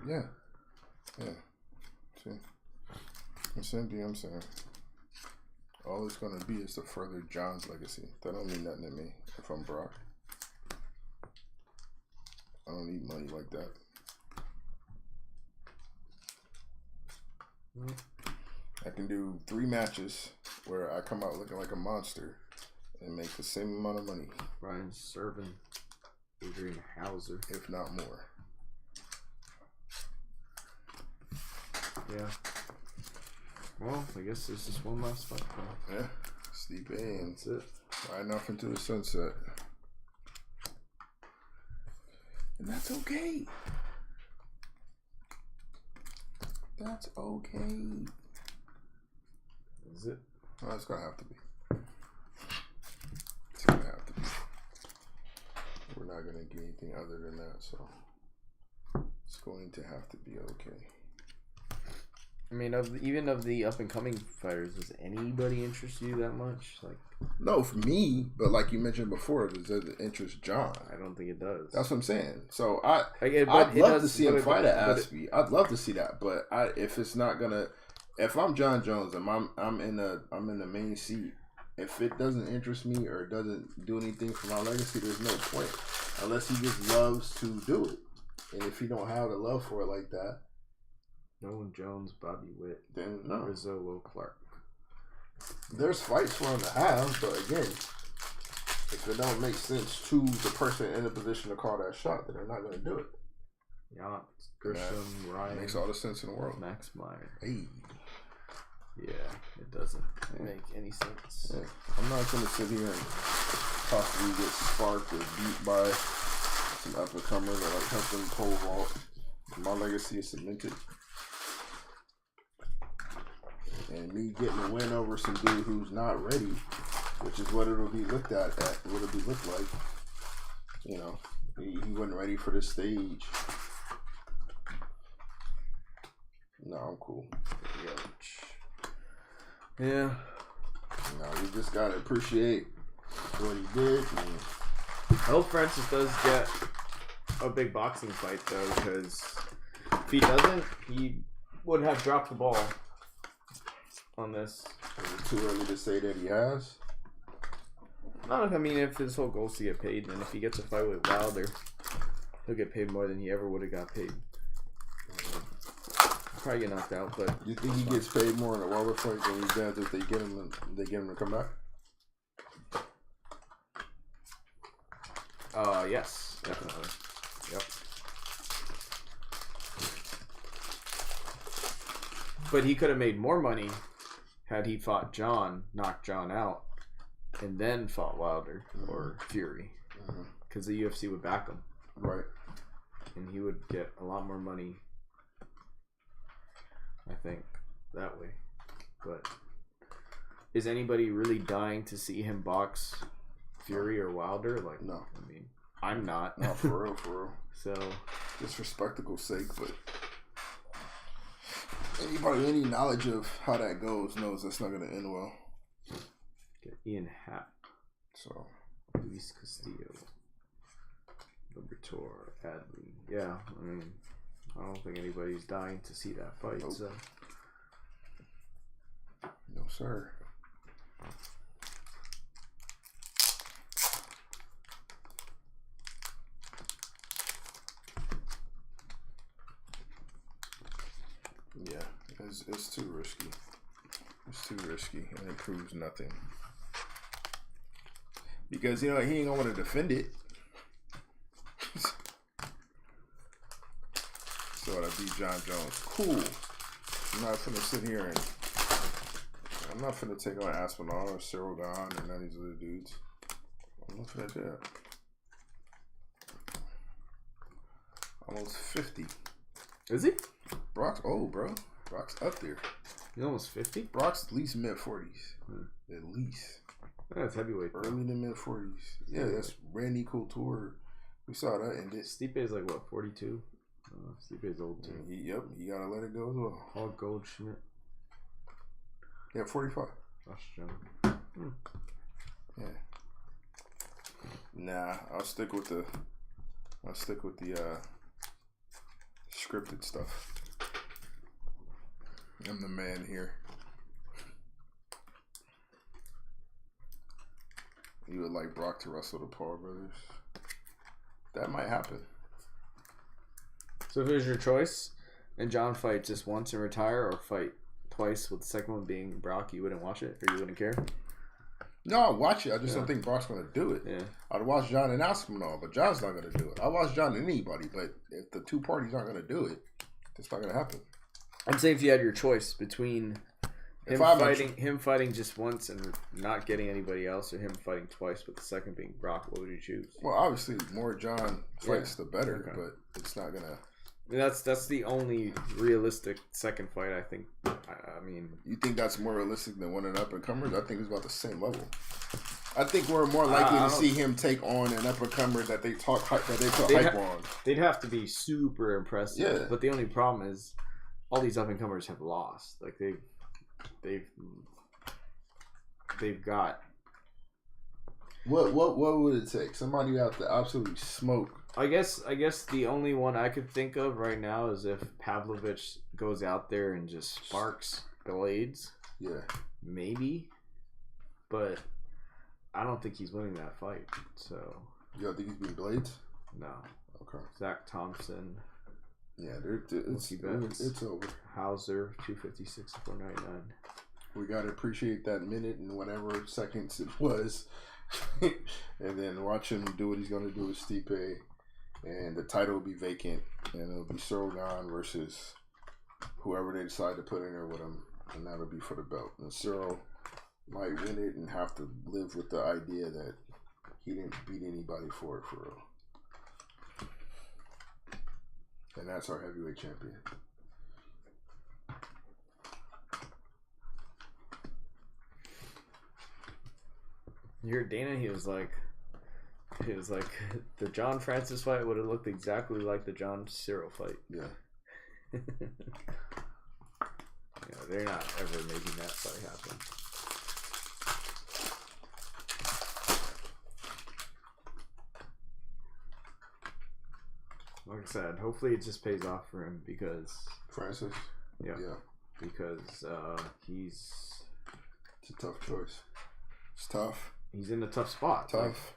Yeah. Yeah. See? The same thing I'm saying. All it's going to be is to further John's legacy. That don't mean nothing to me if I'm Brock. I don't need money like that. I can do 3 matches where I come out looking like a monster and make the same amount of money, Ryan Servin, Adrian Hauser. if not more. Yeah. Well, I guess there's just one last fight. Yeah. Steep in. That's it. Riding off into the sunset. And that's okay. That's okay. Is it? Well, it's gonna have to be. It's gonna have to be. We're not gonna get anything other than that, so it's going to have to be okay. I mean, even of the up and coming fighters, does anybody interest you that much? Like, No, for me, but like you mentioned before, does it interest John? I don't think it does. That's what I'm saying. So Like, I'd love to see him fight at Aspie. I'd love to see that, but if it's not gonna, if I'm John Jones and I'm in the main seat, if it doesn't interest me or it doesn't do anything for my legacy, there's no point. Unless he just loves to do it, and if he don't have the love for it like that, Nolan Jones, Bobby Witt, then no. Rizzolo Clark. There's fights for him to have, but again, if it don't make sense to the person in the position to call that shot, then they're not going to do it. Yant, Grisham, Ryan. Makes all the sense in the world. Max Meyer. Hey. Yeah, it doesn't make any sense. Yeah. I'm not going to sit here and possibly get sparked or beat by some up and comer that like help them pole vault. My legacy is cemented. And me getting a win over some dude who's not ready, which is what it'll be looked at what it'll be looked like. You know, he wasn't ready for this stage. No, I'm cool. Yeah. No, we just gotta appreciate what he did. I hope Francis does get a big boxing fight though, because if he doesn't, he would have dropped the ball on this. Is it too early to say that he has? Not if, I mean, if his whole goal is to get paid, and if he gets a fight with Wilder, he'll get paid more than he ever would have got paid. Probably get knocked out, but You think he gets paid more in a Wilder fight than he does if they get him to come back? yes, definitely. Yep. But he could have made more money had he fought John, knocked John out, and then fought Wilder or Fury, because the UFC would back him, right? And he would get a lot more money, I think, that way. But is anybody really dying to see him box Fury or Wilder? Like, no. I mean, I'm not. No, for real, for real. So, just for spectacle's sake, but anybody with any knowledge of how that goes knows that's not going to end well. Get Ian Happ. So, Luis Castillo. Libertor. Adley. Yeah, I mean, I don't think anybody's dying to see that fight, nope. So. No, sir. Yeah, it's too risky. It's too risky, and it proves nothing. Because, you know, he ain't gonna want to defend it. So I beat John Jones. Cool. I'm not finna sit here and I'm not finna take on Aspinall or Cyril Gahn or none of these other dudes. I'm not finna do that. Almost 50. Is he? Brock's old, bro. Brock's up there. He's almost 50? Brock's at least mid-40s. At least. That's heavyweight. Early to mid-40s. Yeah, that's Randy Couture. We saw that ended. Stipe is like, what, 42? Stipe's old, too. Yep, you gotta let it go as well. Paul Goldschmidt. Yeah, 45. Josh Jones. Yeah. Nah, I'll stick with the scripted stuff. I'm the man here. You would like Brock to wrestle the Paul brothers? That might happen. So if it was your choice, and John fight just once and retire, or fight twice with the second one being Brock, you wouldn't watch it, or you wouldn't care? No, I'll watch it. I just don't think Brock's going to do it. Yeah. I'd watch John and Aspinall, but John's not going to do it. I'll watch John and anybody, but if the two parties aren't going to do it, it's not going to happen. I'm saying if you had your choice between him fighting just once and not getting anybody else, or him fighting twice with the second being Brock, what would you choose? Well, obviously, the more John fights, the better, but it's not going to... I mean, that's the only realistic second fight, I think. I mean, you think that's more realistic than one of the up and comers? I think it's about the same level. I think we're more likely to see him take on an up and comer that they put hype on. They'd have to be super impressive. Yeah. But the only problem is, all these up and comers have lost. Like they've got. What would it take? Somebody who have to absolutely smoke. I guess the only one I could think of right now is if Pavlovich goes out there and just sparks Blades. Yeah. Maybe. But I don't think he's winning that fight. So. You don't think he's beating Blades? No. Okay. Zach Thompson. Yeah, it's over. Hauser, 256, 499. We gotta appreciate that minute and whatever seconds it was. And then watch him do what he's gonna do with Stipe. And the title will be vacant, and it'll be Cyril Gahn versus whoever they decide to put in there with him, and that'll be for the belt. And Cyril might win it and have to live with the idea that he didn't beat anybody for it, for real. And that's our heavyweight champion. You heard Dana, he was like, the John Francis fight would have looked exactly like the John Cyril fight. Yeah. Yeah, they're not ever making that fight happen. Like I said, hopefully it just pays off for him because Francis? Yeah. Because it's a tough choice. It's tough. He's in a tough spot. Tough.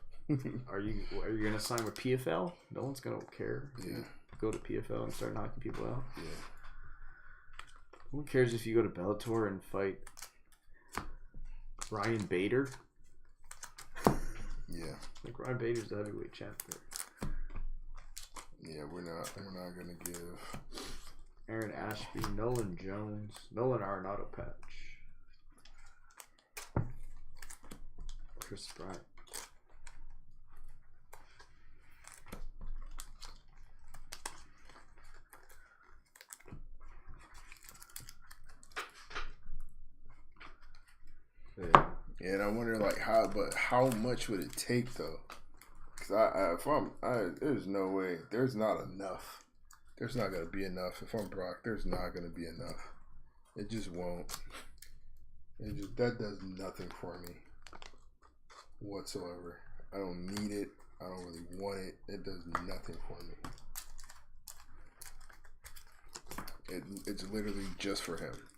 Are you gonna sign with PFL? No one's gonna care. Yeah. Go to PFL and start knocking people out. Yeah. Who cares if you go to Bellator and fight Ryan Bader? Yeah. Like Ryan Bader's the heavyweight champion. Yeah, we're not gonna give Aaron Ashby, Nolan Jones, Nolan Arenado patch. Chris Bryant. Yeah, and I wonder like how much would it take though? Because there's no way, there's not enough. There's not gonna be enough. If I'm Brock, there's not gonna be enough. It just won't. That does nothing for me whatsoever. I don't need it. I don't really want it. It does nothing for me. It's literally just for him.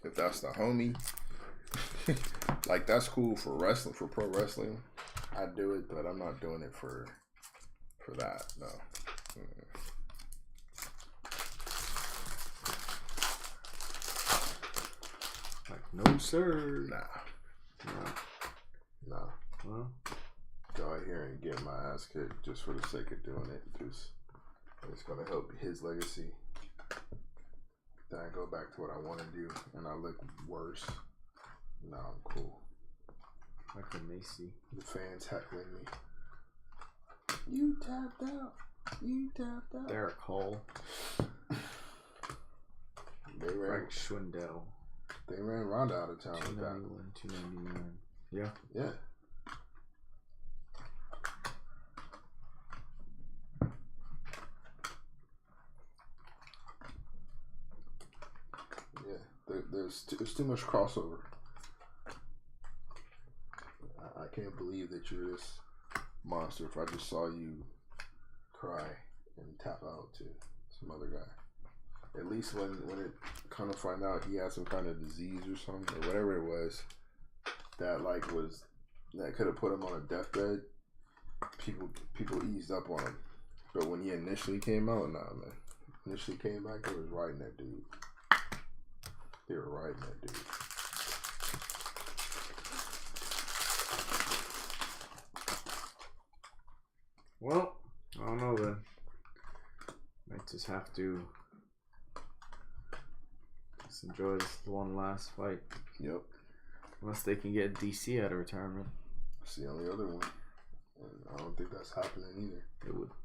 If that's the homie, like that's cool for wrestling, for pro wrestling. I'd do it, but I'm not doing it for that. No. Like, no sir. Nah. Well, Go out here and get my ass kicked just for the sake of doing it. Just it's gonna help his legacy. Then I go back to what I want to do, and I look worse. No, I'm cool. Michael Macy. The fans heckling me. You tapped out. You tapped out. Derek Hall. They ran. Frank Schwindel. They ran Ronda out of town with that. 291, 299. Yeah. Yeah. Yeah. There's too much crossover. I can't believe that you're this monster if I just saw you cry and tap out to some other guy. At least when it kind of find out he had some kind of disease or something or whatever it was that could have put him on a deathbed, people eased up on him. But when he initially came out, nah man. Initially came back, they was riding that dude. They were riding that dude. Well, I don't know then. Might just have to just enjoy this one last fight. Yep. Unless they can get DC out of retirement. That's the only other one. And I don't think that's happening either.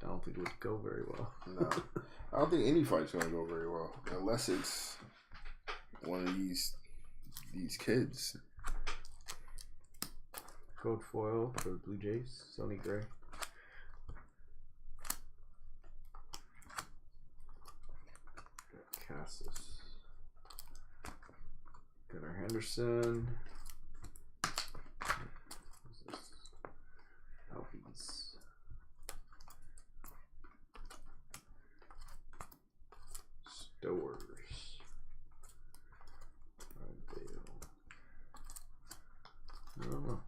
I don't think it would go very well. No. I don't think any fight's gonna go very well. Unless it's one of these kids. Code foil for the Blue Jays, Sonny Gray. Cassis. Gunnar Henderson. What's this? Albies. Stowers. Rydale. I don't know.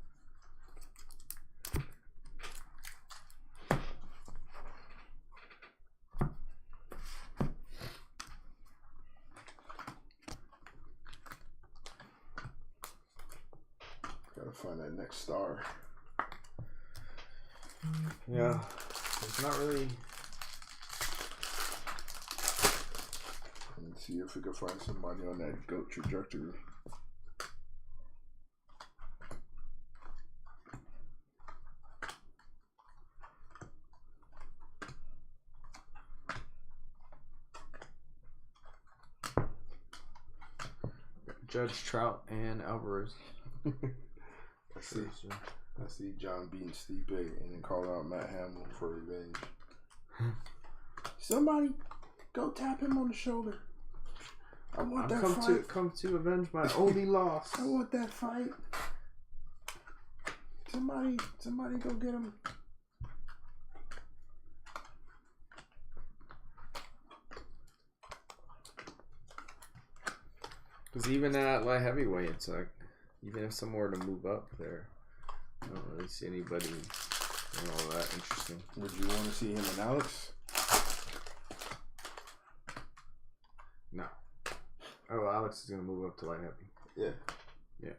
Gotta find that next star. Yeah, it's not really. And see if we can find somebody on that GOAT trajectory. Judge Trout and Alvarez. I see John beating Stipe and then call out Matt Hamill for revenge. Somebody go tap him on the shoulder. I want that fight. Come to avenge my only loss. I want that fight. Somebody go get him. Because even at light heavyweight, it's like, even if someone were to move up there, I don't really see anybody all that interesting. Would you want to see him and Alex? No. Oh, Alex is going to move up to light heavy. Yeah. Yeah.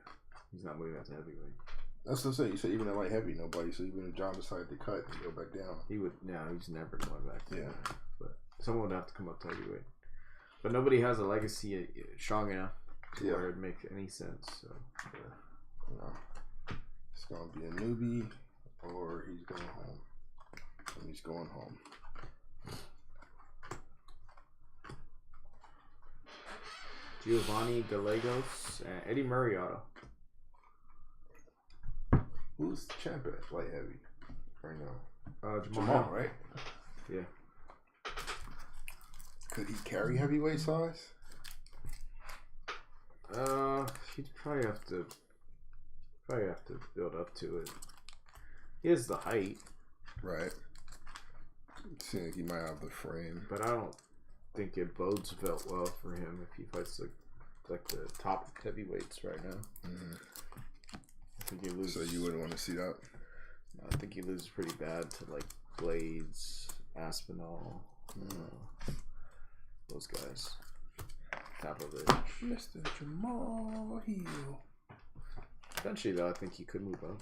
He's not moving up to heavyweight. That's what I'm saying. You said even at light heavy, nobody. So even if John decided to cut and go back down, He would. No, he's never going back. To Yeah. that. But someone would have to come up to heavyweight. But nobody has a legacy strong enough to Yeah. where it'd make any sense. So you know, it's gonna be a newbie, or he's going home. And he's going home. Giovanni Gallegos and Eddie Murray auto. Who's the champ at light heavy right now? Jamal. Right? Yeah. Could he carry heavyweight size? He'd probably have to build up to it. He has the height, Right. Seems like he might have the frame. but I don't think it bodes well for him if he fights like the top heavyweights right now. Mm-hmm. I think he loses. So you wouldn't want to see that? I think he loses pretty bad to like Blades, Aspinall, those guys. Pavlovich. Mr. Jamal Hill. Eventually, though, I think he could move up.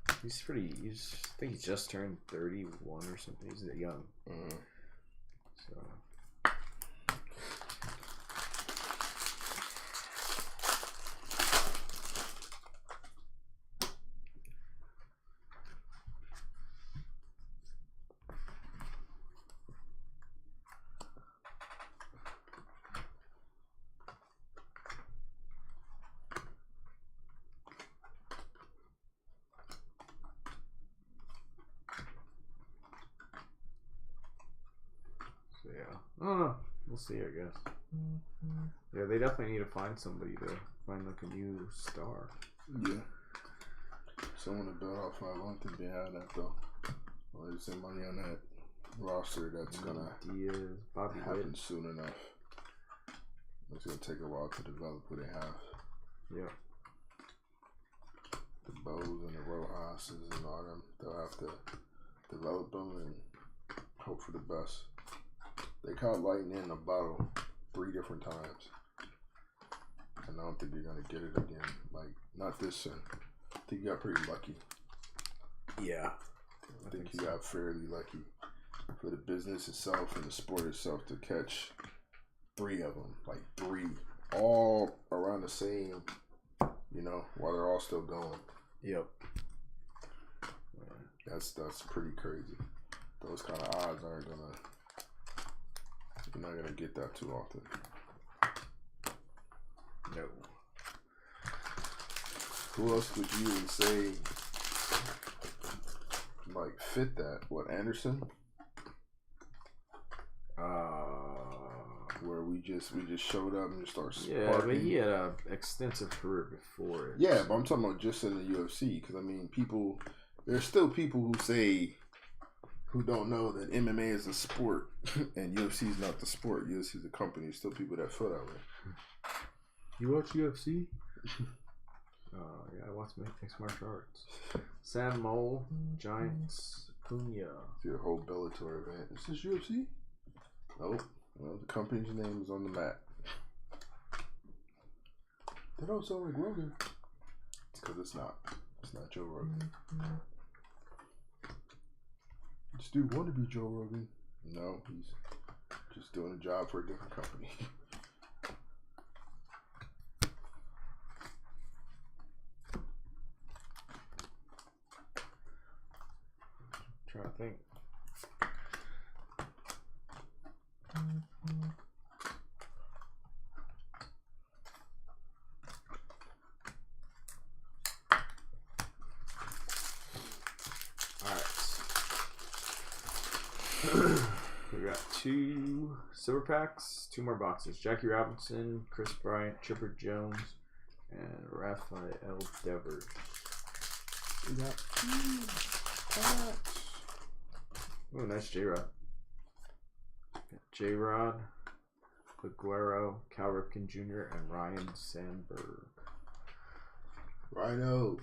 I think he just turned 31 or something. He's young. So. Yeah, I don't know. We'll see, I guess. Yeah, they definitely need to find somebody to find like a new star. Yeah. Someone to build off. I want to behind that though. Well, there's some money on that roster that's gonna Diaz, Bobby happen Witt. soon enough. It's gonna take a while to develop who they have. Yeah. The Bows and the Rojas's and all them. They'll have to develop them and hope for the best. They caught lightning in a bottle 3 different times. And I don't think they're gonna get it again. Like, not this soon. I think you got pretty lucky. Yeah. I think you got fairly lucky for the business itself and the sport itself to catch 3 of them. Like 3. All around the same, while they're all still going. Yep. That's pretty crazy. Those kind of odds you're not gonna get that too often. No. Who else would you even say like fit that? What, Anderson? Where we just showed up and just started sparking. Yeah, but he had an extensive career before it. Yeah, but I'm talking about just in the UFC, because I mean, there's still people who don't know that MMA is a sport and UFC is not the sport. UFC is a company. There's still people that feel that way. You watch UFC? Yeah, I watch mixed martial arts. Sam Mole, Giants, Cunha. It's your whole Bellator event. Is this UFC? Nope. Well, the company's name is on the map. They don't sound like Rogan. It's because it's not. It's not Joe Rogan. This dude want to be Joe Rogan. No, he's just doing a job for a different company. Trying to think. We got 2 silver packs, 2 more boxes. Jackie Robinson, Chris Bryant, Chipper Jones, and Raphael Devers. We got 2 packs. Oh, nice J-Rod. J-Rod, Aguero, Cal Ripken Jr., and Ryan Sandberg. Rhino.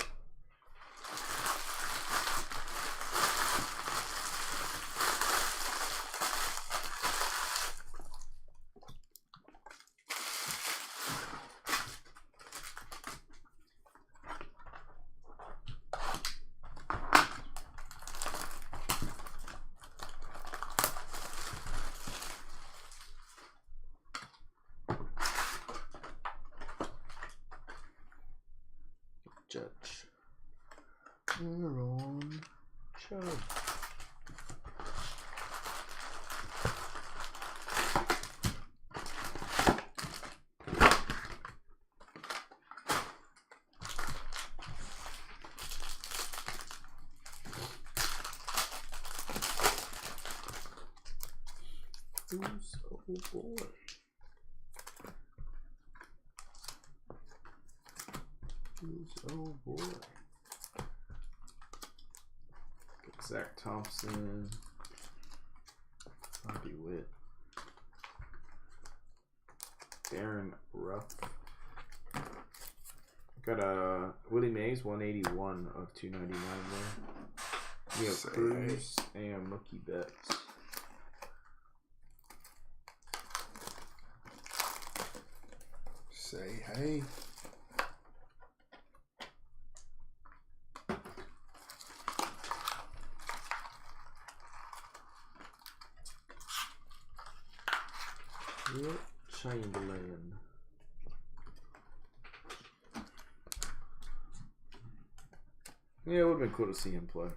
Aaron Judge. Who's oh boy? Who's oh boy? Zach Thompson, Bobby Witt, Darren Ruff. Got a Willie Mays 181 of 299 there. Neil Cruz and Mookie Betts. Say hey. Wilt Chamberlain. Yeah, it would have been cool to see him play.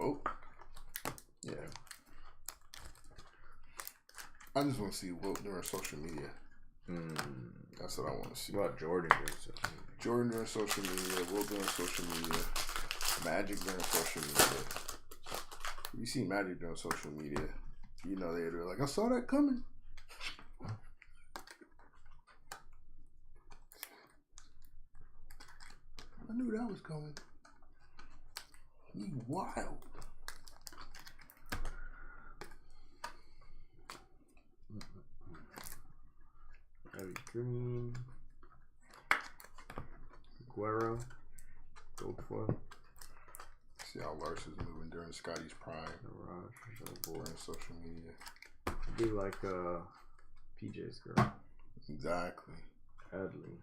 Oh. Yeah. I just want to see Wilt during social media. That's what I want to see. What Jordan during social media? Jordan during social media, Wilt during social media, Magic during social media. You see Magic during social media, you know they're like, I saw that coming. I knew that was coming. He wild. Eddie Green, Guerrero, Goldfoil, See how Larson's moving during Scotty's prime Mirage, during social media. be like PJ's girl, Exactly. Adley.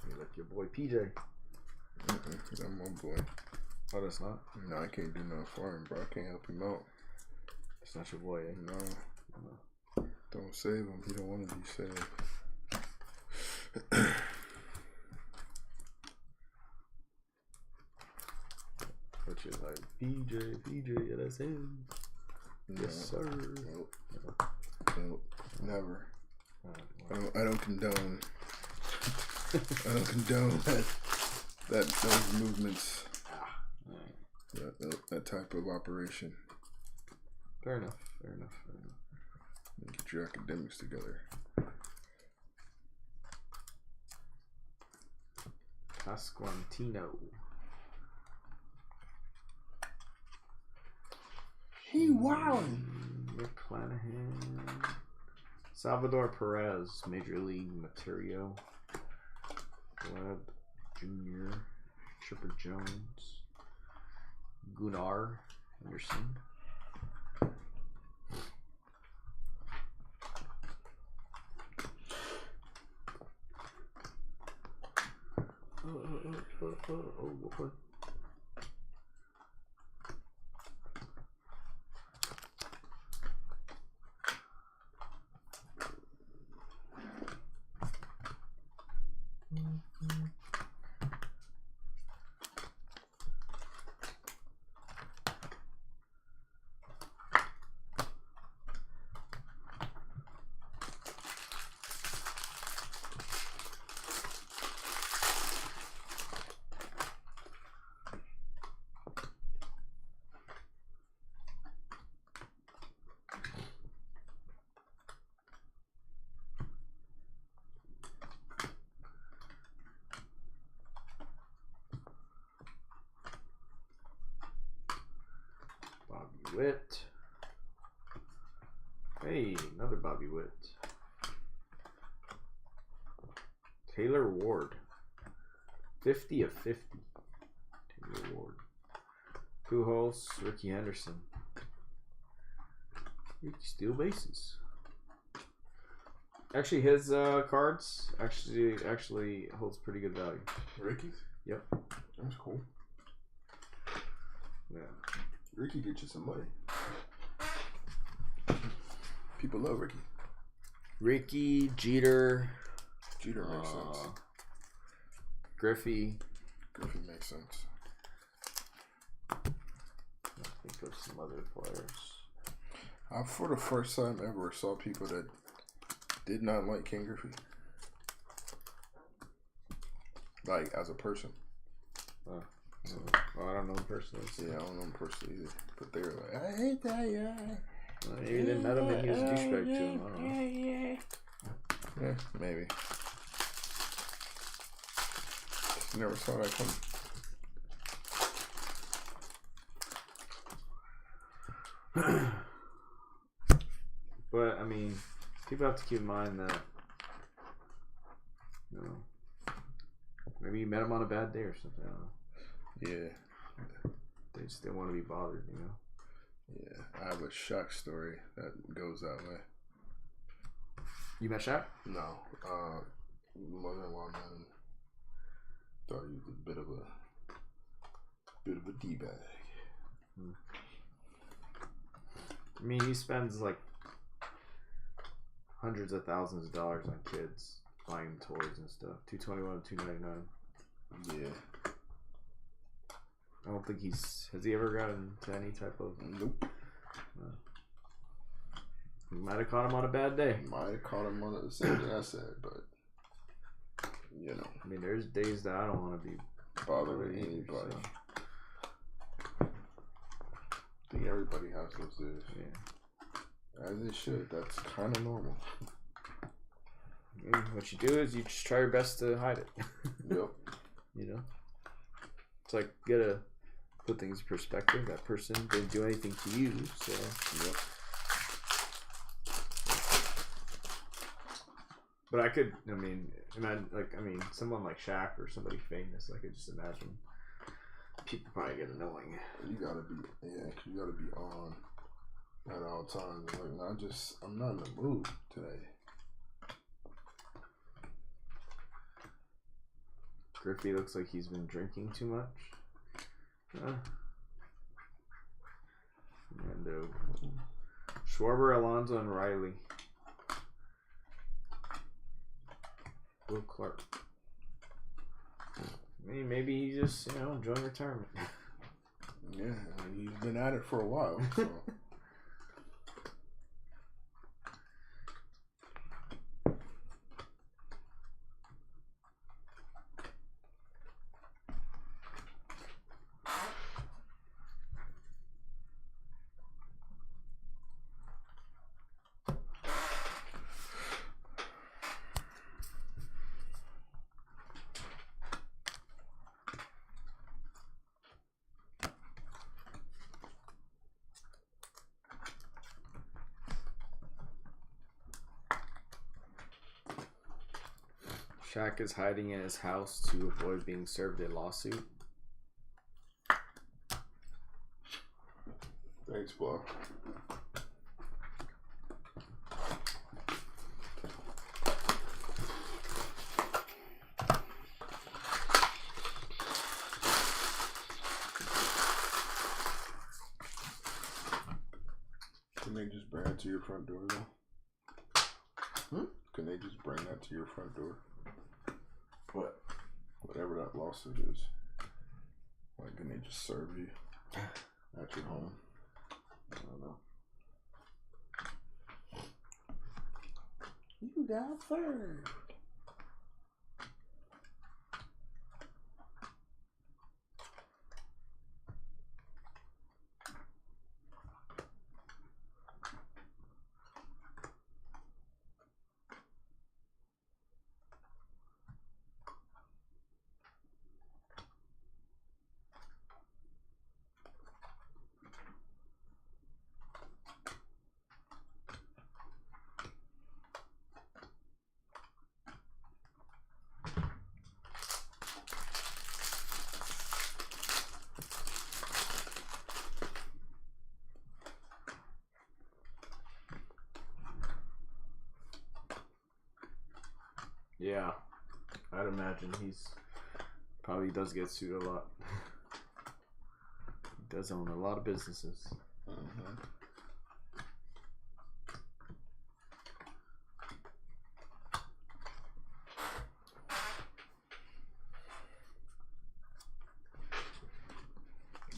You like your boy PJ. I'm my boy. Oh, that's not? No, I can't do nothing for him, bro. I can't help him out. It's not your boy, eh? No. Don't save him. He don't want to be saved. Which is like PJ, yeah, that's him. Yes, sir. Nope. Nope. Never. I don't condone. I don't condone those movements. That type of operation. Fair enough. Get your academics together. Pasquantino. He wildin'. McClanahan. Salvador Perez, Major League Material. Webb Jr. Chipper Jones. Gunnar Henderson. What? Bobby Witt. Hey, another Bobby Witt. Taylor Ward. 50 of 50. Taylor Ward. Pujols, Ricky Henderson. Ricky steal bases. Actually, his cards actually holds pretty good value. Ricky's? Yep. That's cool. Yeah. Ricky get you some money. People love Ricky. Ricky, Jeter, Jeter makes sense. Griffey. Griffey makes sense. I think of some other players. I, for the first time ever, saw people that did not like Ken Griffey. Like, as a person. Oh. So, well, I don't know him personally. So. Yeah, I don't know him personally either. But they were like, I hate that guy. Well, maybe they met him and he was a douchebag to him. I don't know. Yeah, maybe. Never saw that coming. But, I mean, people have to keep in mind that, you know, maybe you met him on a bad day or something. I don't know. Yeah. They just didn't want to be bothered, you know. Yeah. I have a Shaq story that goes that way. You met Shaq? No. Mother-in-law man thought he was a bit of a D-bag. I mean, he spends like hundreds of thousands of dollars on kids, buying toys and stuff. $221 to $299. Yeah. I don't think has he ever gotten to any type of. Nope. You might have caught him on a bad day. Might have caught him on the same thing I said, but you know. I mean, there's days that I don't want to be bothering anybody. So. I think everybody has those days. Yeah. As it should. That's kind of normal. I mean, what you do is you just try your best to hide it. Yep. You know? It's like, you gotta put things in perspective. That person didn't do anything to you, so. Yep. But I could, I mean, someone like Shaq or somebody famous, I could just imagine people probably get annoying. You gotta be on at all times. Like, I'm not in the mood today. Griffey looks like he's been drinking too much. And Schwarber, Alonso, and Riley. Will Clark. Maybe he just, enjoying retirement. Yeah, he's been at it for a while. So. Shaq is hiding in his house to avoid being served a lawsuit. Thanks, Bob. Can they just bring that to your front door, though? Can they just bring that to your front door? What? Whatever that lawsuit is. Like, can they just serve you at your home? I don't know. You got served. Yeah, I'd imagine he's probably does get sued a lot. He does own a lot of businesses.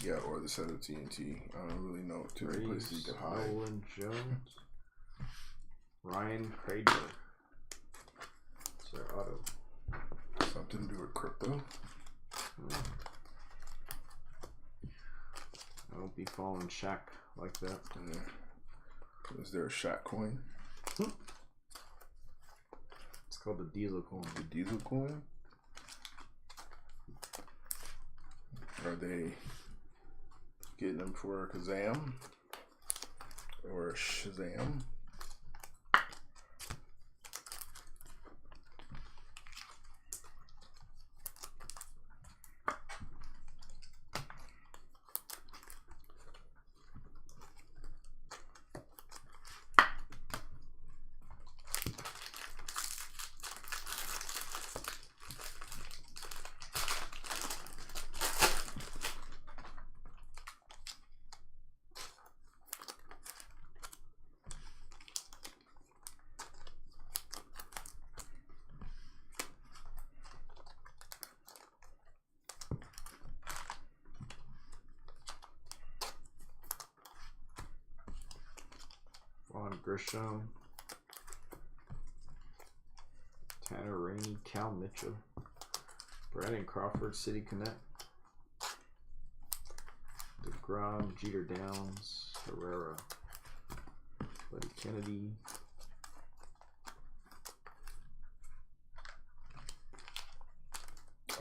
Yeah, or the set of TNT. I don't really know too many places you can hide. Nolan Jones. Ryan Crager. It's their auto. Something to do with crypto. I won't be following Shaq like that. Yeah. Is there a Shaq coin? It's called the Diesel coin. The Diesel coin? Are they getting them for a Kazam? Or a Shazam? Vaughn Grisham, Tanner Rainey, Cal Mitchell, Brandon Crawford, City Connect, DeGrom, Jeter Downs, Herrera, Buddy Kennedy,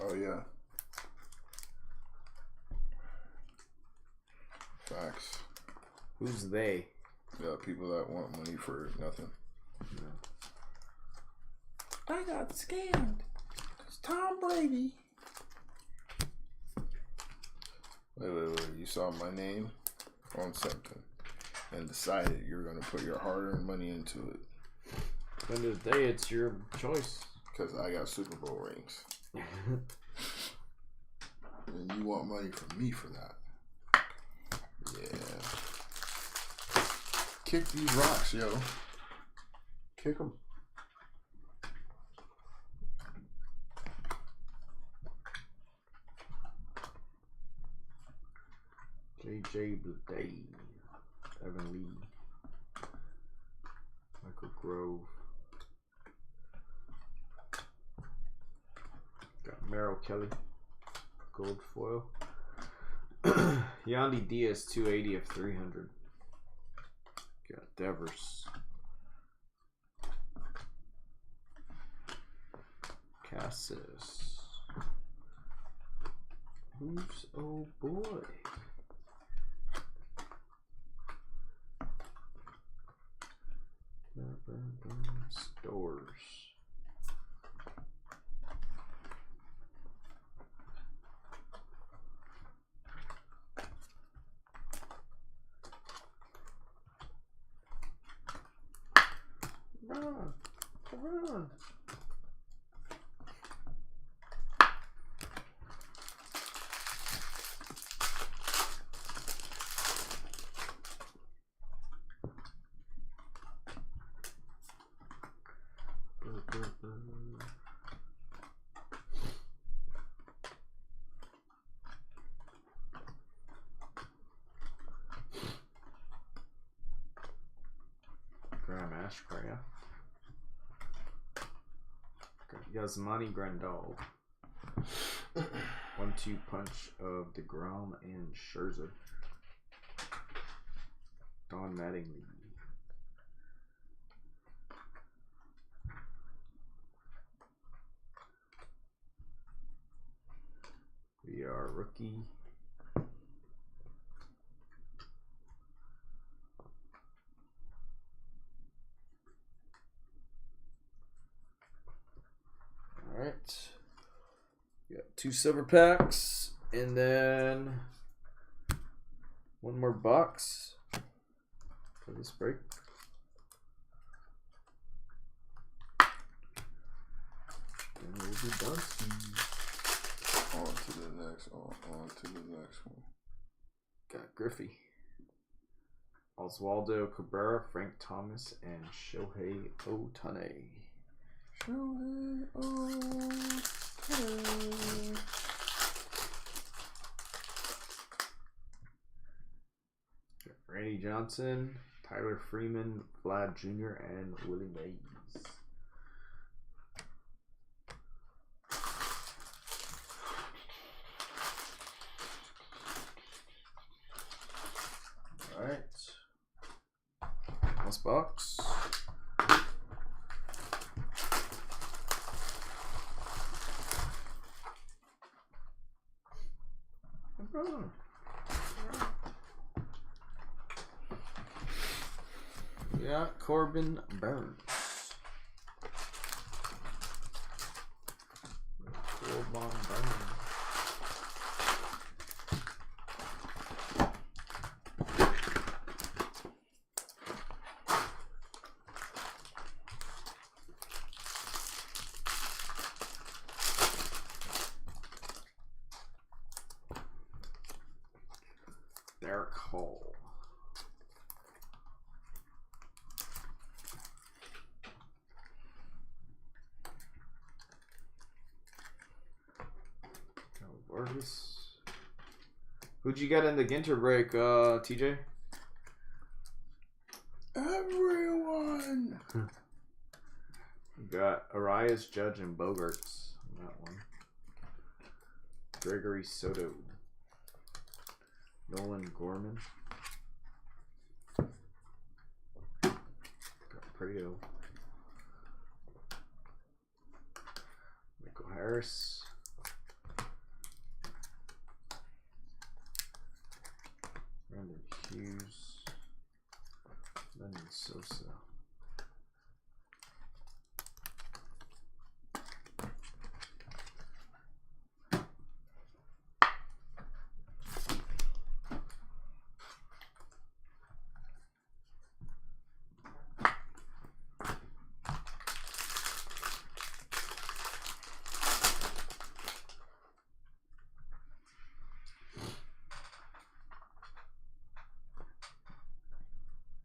Oh, yeah. Facts. who's they? Yeah, people that want money for nothing. Yeah. I got scammed. It's Tom Brady. Wait. You saw my name on something and decided you're going to put your hard-earned money into it. At the end of the day, it's your choice. Because I got Super Bowl rings. And you want money from me for that. Yeah. Kick these rocks, yo. Kick them. JJ Bleday, Evan Lee, Michael Grove, got Merrill Kelly, gold foil, Yandy Diaz 280 of 300, got Devers, Cassis, who's oh boy. Stores. Run. Graham Ashcraft. Yasmani Grandal. 1-2 punch of DeGrom and Scherzer. Don Mattingly. We are rookie. Alright. We got 2 silver packs and then 1 more box for this break. And we'll be done. On to the next one. Got Griffey, Oswaldo Cabrera, Frank Thomas, and Shohei Ohtani. Randy Johnson, Tyler Freeman, Vlad Jr., and Willie Mays. Alright. Last box. We got Corbin Burns. Corbin Burns. Derek Hall. Who'd you get in the Ginter break, TJ? Everyone. You got Arias, Judge, and Bogarts on that one. Gregory Soto. Nolan Gorman. Got Prado. Michael Harris. Brandon Hughes. Lennon Sosa.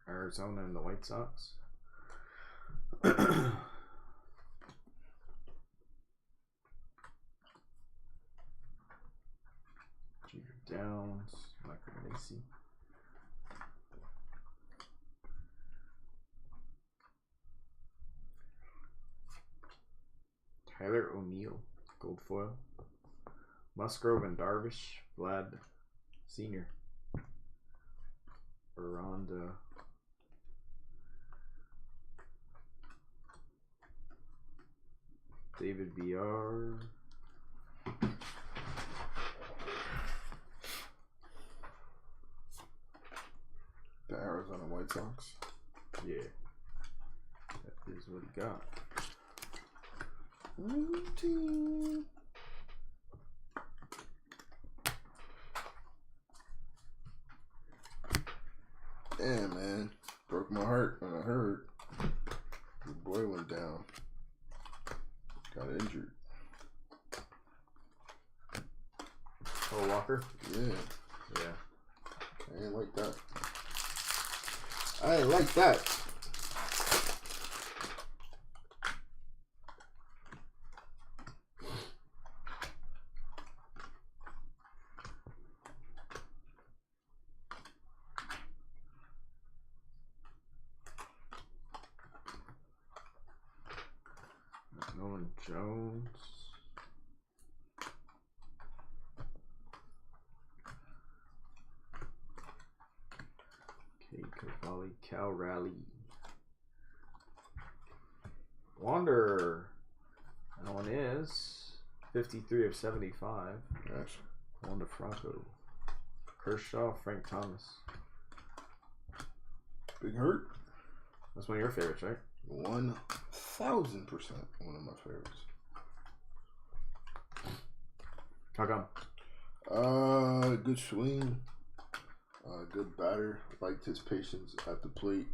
Arizona and the White Sox. Jeter Downs, Michael Macy. Tyler O'Neill, gold foil. Musgrove and Darvish, Vlad Sr. Veranda. David BR. The Arizona White Sox. Yeah. That is what he got. Routine. Damn, man. Broke my heart when I heard your boy went down. Got injured. Oh, Walker? Yeah. Yeah. I ain't like that. I ain't like that. Nolan Jones. Cade Cavalli, Cal Raleigh. Wander. That one is 53 of 75. Yes. Wander Franco. Kershaw, Frank Thomas. Big Hurt. That's one of your favorites, right? 1000% one of my favorites. How come? Good swing. Good batter. Liked his patience at the plate.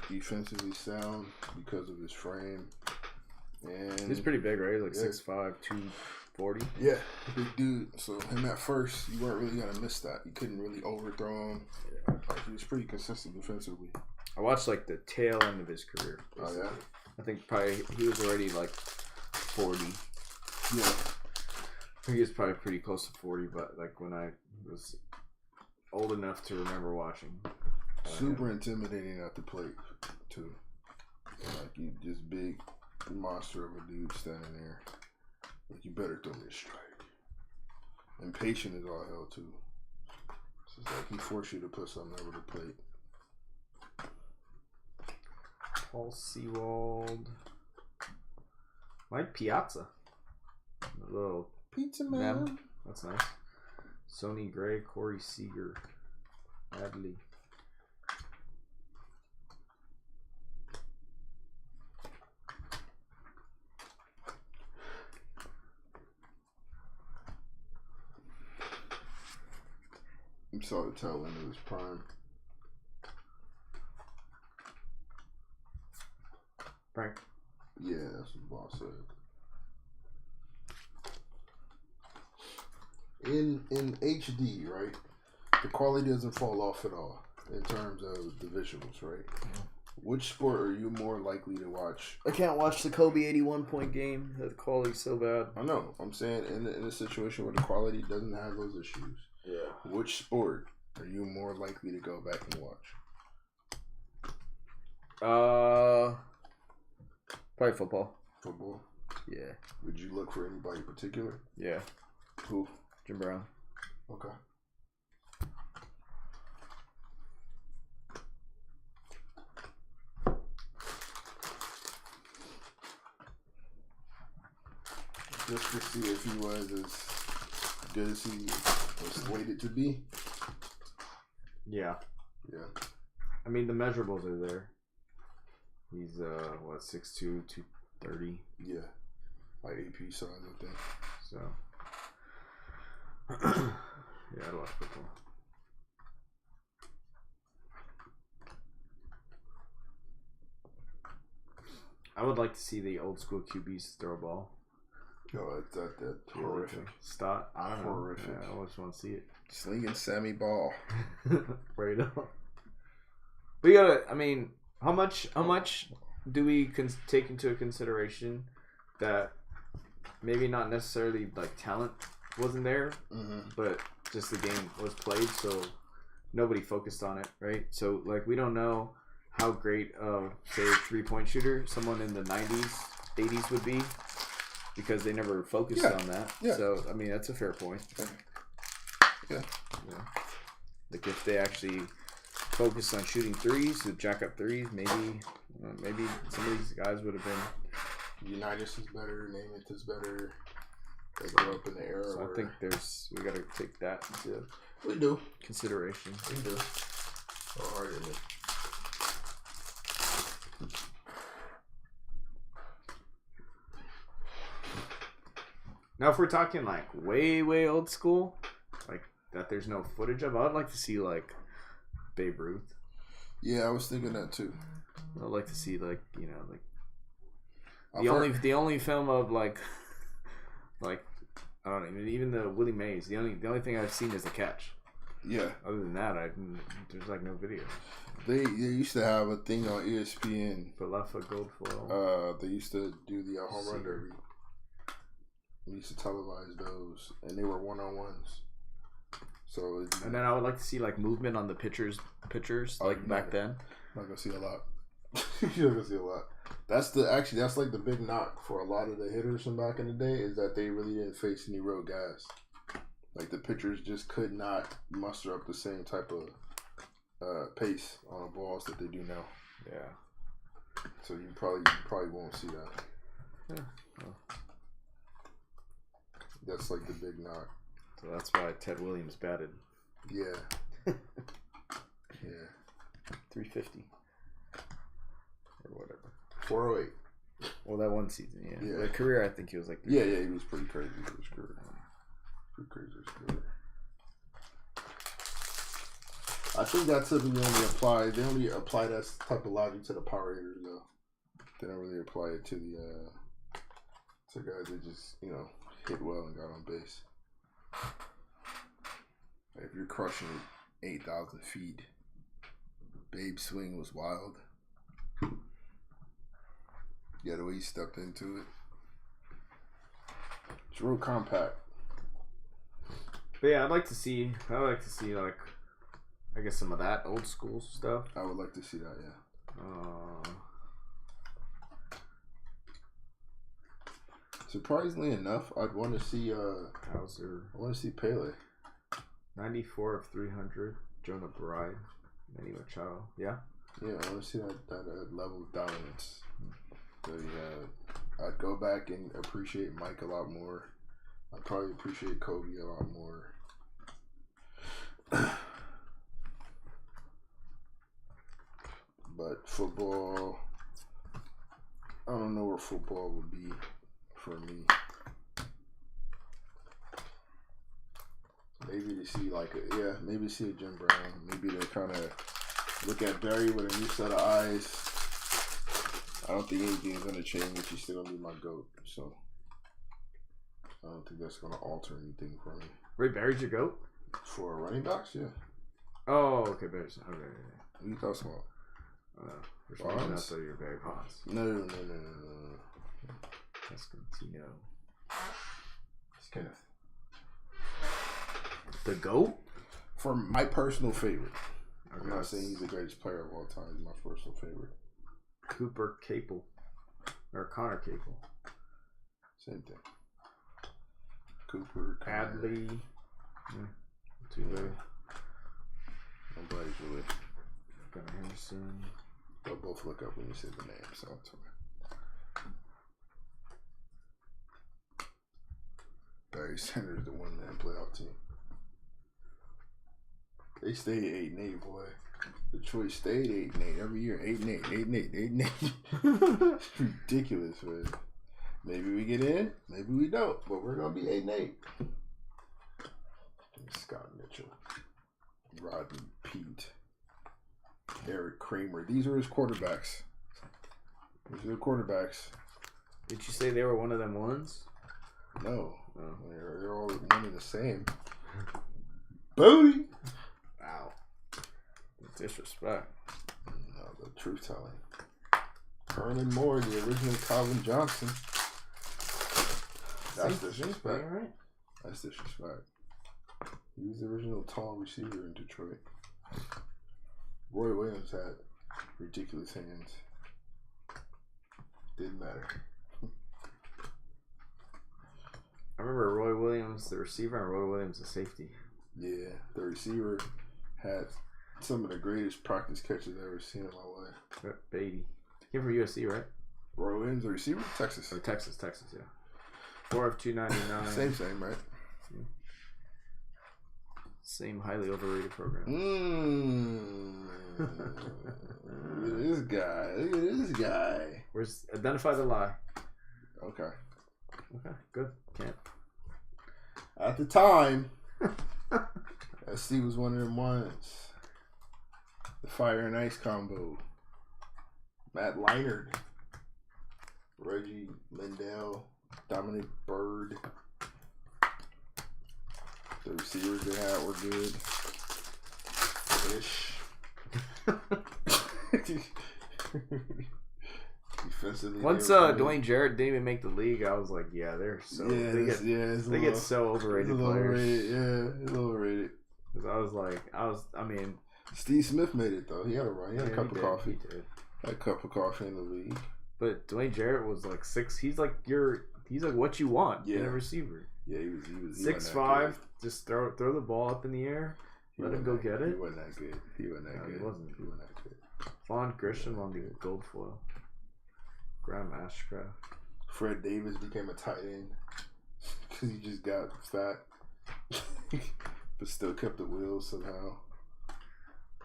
Defensively sound because of his frame. And He's pretty big, right? Like yeah. 6'5", 240. Yeah, big dude. So him at first, you weren't really gonna miss that. You couldn't really overthrow him. Yeah. He was pretty consistent defensively. I watched like the tail end of his career. Oh yeah. I think probably he was already like 40. Yeah. I think he was probably pretty close to 40, but like when I was old enough to remember watching. Super intimidating at the plate too. Like you just big monster of a dude standing there. Like you better throw me a strike. Impatient is all hell too. So it's like he forced you to put something over the plate. Paul Sewald. Mike Piazza. A little Pizza man. them. That's nice. Sony Gray, Corey Seager, Adley. You saw the tail end of his prime. Frank. Yeah, that's what the boss said. In HD, right? The quality doesn't fall off at all in terms of the visuals, right? Which sport are you more likely to watch? I can't watch the Kobe 81 point game. The quality's so bad. I know. I'm saying in a situation where the quality doesn't have those issues. Yeah. Which sport are you more likely to go back and watch? Probably football. Football? Yeah. Would you look for anybody in particular? Yeah. Who? Jim Brown. Okay. Just to see if he was as good as he was slated to be. Yeah. Yeah. I mean, the measurables are there. He's, 6'2", 230. Yeah. Like AP size, I think. So. Yeah, I'd watch football. I would like to see the old school QBs throw a ball. No, that's horrific. Stop. I don't know. Horrific. Yeah, I just want to see it. Slinging Sammy Ball. Right on. We gotta. I mean, how much do we take into consideration that maybe not necessarily like talent wasn't there, but just the game was played, so nobody focused on it, right? So like we don't know how great of say a 3-point shooter someone in the 90s, 80s would be because they never focused on that. Yeah. So I mean that's a fair point. Yeah. Like if they actually focused on shooting threes, to jack up threes, maybe some of these guys would have been. Unitas is better. Namath is better. They grew up in the era. So I think we got to take that into consideration. We do. Oh, hard in it. Now, if we're talking like way old school, like that, there's no footage of. I'd like to see like Babe Ruth. Yeah, I was thinking that too. I'd like to see like the only film of like I don't know, even the Willie Mays. The only thing I've seen is the catch. Yeah. Other than that, there's like no video. They used to have a thing on ESPN. But left foot gold foil. They used to do the home run derby. We used to televise those, and they were 1-on-1s. So and then I would like to see like movement on the pitchers like back then. Not gonna see a lot. You're not gonna see a lot. That's like the big knock for a lot of the hitters from back in the day is that they really didn't face any road guys. Like the pitchers just could not muster up the same type of pace on the balls that they do now. Yeah. So you probably won't see that. Yeah. Well. That's like the big knock. So that's why Ted Williams batted. Yeah. Yeah. 350. Or whatever. 408. Well, that one season, yeah. Yeah. The career, I think he was like... Yeah, he was pretty crazy for his career. Pretty crazy for his career. I think that typically they only apply that type of logic to the power hitters, though. They don't really apply it to the guys that just, hit well and got on base. If you're crushing it 8,000 feet, Babe's swing was wild. Yeah, the way he stepped into it. It's real compact. But yeah, I'd like to see like I guess some of that old school stuff. I would like to see that. Yeah. Surprisingly enough, I'd want to see Hauser. I want to see Pele. 94 of 300. Jonah Bride. Manny Machado. Yeah. Yeah, I want to see that level of dominance. So yeah, I'd go back and appreciate Mike a lot more. I'd probably appreciate Kobe a lot more. But football, I don't know where football would be for me. Maybe to see maybe see a Jim Brown. Maybe to kind of look at Barry with a new set of eyes. I don't think anything's gonna change. He's still gonna be my GOAT. So I don't think that's gonna alter anything for me. Ray Barry's your GOAT? For running backs, yeah. Oh, okay, Barry's. Okay. What are you talking about? For some reason I thought you were Barry Bonds. No. Escantino. It's Kenneth. The GOAT? For my personal favorite. Okay, I'm not saying he's the greatest player of all time. He's my personal favorite. Cooper Capel. Or Connor Capel. Same thing. Cooper. Adley. Too late. Nobody's really. Gunnar Henderson. They'll both look up when you say the name, so it's okay. Barry Sanders, the one-man playoff team. They stayed 8-8, boy. Detroit stayed 8-8 every year. 8-8, 8-8, 8-8. It's ridiculous, man. Maybe we get in, maybe we don't, but we're gonna be 8-8. Scott Mitchell, Rodney Pete, Eric Kramer. These are his quarterbacks. These are the quarterbacks. Did you say they were one of them ones? No, Oh. they're all one and the same. Booty. Wow. Disrespect. No, the truth telling. Herman Moore, the original Calvin Johnson. That's disrespect. Right? That's disrespect. He was the original tall receiver in Detroit. Roy Williams had ridiculous hands. Didn't matter. I remember Roy Williams, the receiver, and Roy Williams, the safety. Yeah, the receiver had some of the greatest practice catches I've ever seen in my life. Beatty. Came from USC, right? Roy Williams, the receiver, Texas. Or Texas, yeah. 4 of 299. Same, right? Same highly overrated program. Look at this guy. Where's identify the lie? Okay. Okay, good. Can't. At the time, SC was one of them ones. The fire and ice combo. Matt Leinart, Reggie Mendel, Dominic Bird. The receivers they had were good. Ish. Defensively. Once Dwayne Jarrett didn't even make the league, I was like, yeah, they're so they get so overrated players. It's overrated. Because I mean, Steve Smith made it though. He had a run. He had a cup of coffee. He did. Had a cup of coffee in the league. But Dwayne Jarrett was like 6. He's like what you want in a receiver. Yeah, he was 6'5". Just throw the ball up in the air. Let him go get it. He wasn't that good. He wasn't that good. Vaughn Grisham on the gold foil. Graham Ashcraft. Fred Davis became a tight end because he just got fat, but still kept the wheels somehow.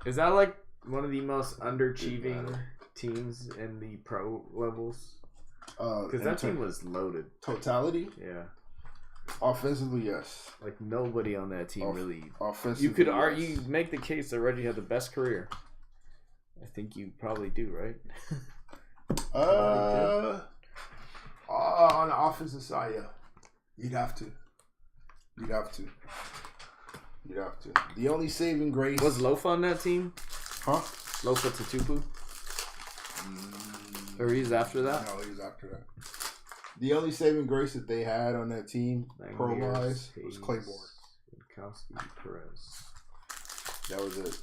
Is that like one of the most underachieving teams in the pro levels? Because that team was loaded. Totality? Yeah. Offensively, yes. Like nobody on that team really. Offensively, you could argue, make the case that Reggie had the best career. I think you probably do, right? On the offensive side, yeah. You'd have to. The only saving grace was Lofa on that team. Huh? Lofa Tatupu. Or he's after that? No, he's after that. The only saving grace that they had on that team, pro-wise, was Claiborne. Winkowski, Perez. That was it.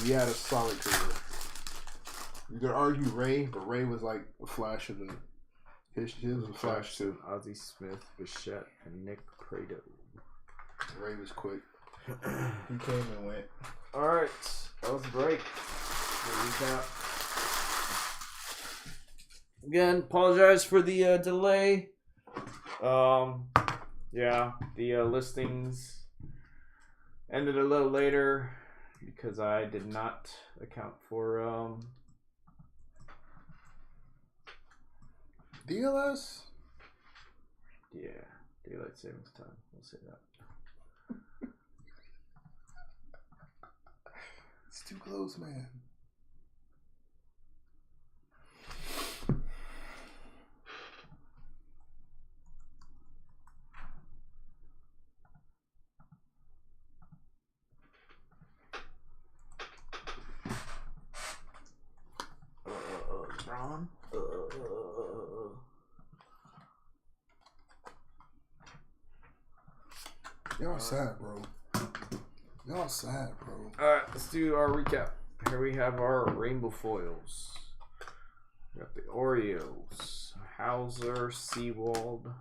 He had a solid career. You could argue Ray, but Ray was like a flash of the. His was a flash too. Ozzie Smith, Bichette, and Nick Prado. Ray was quick. He came and went. Alright, that was the break. Recap. Again, apologize for the delay. Yeah, the listings ended a little later because I did not account for DLS? yeah, daylight savings time. We'll say that. It's too close, man. Braun? Y'all sad, bro. Y'all sad, bro. Alright, let's do our recap. Here we have our rainbow foils. We got the Orioles, Hauser, Seawald,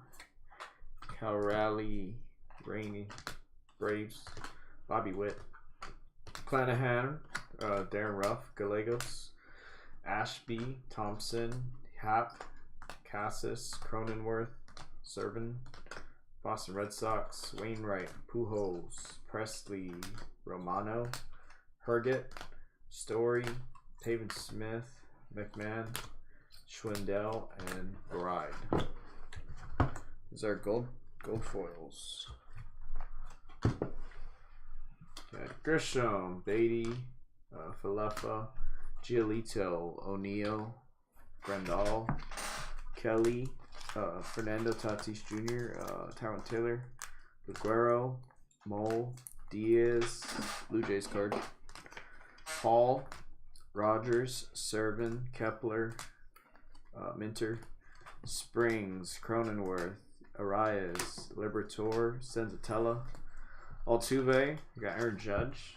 Cal Raleigh, Rainey, Braves, Bobby Witt, Clanahan, Darren Ruff, Gallegos, Ashby, Thompson, Happ, Cassis, Cronenworth, Servin, Boston Red Sox, Wainwright, Pujols, Presley, Romano, Herget, Story, Pavin Smith, McMahon, Schwindel, and Bride. These are gold foils. Okay, Grisham, Beatty, Falefa, Giolito, O'Neill, Grandal, Kelly, Fernando Tatis Jr., Tyrone Taylor, Aguero, Mole, Diaz, Blue Jays card, Hall, Rogers, Servin, Kepler, Minter, Springs, Cronenworth, Arias, Liberatore, Senzatella, Altuve, we got Aaron Judge,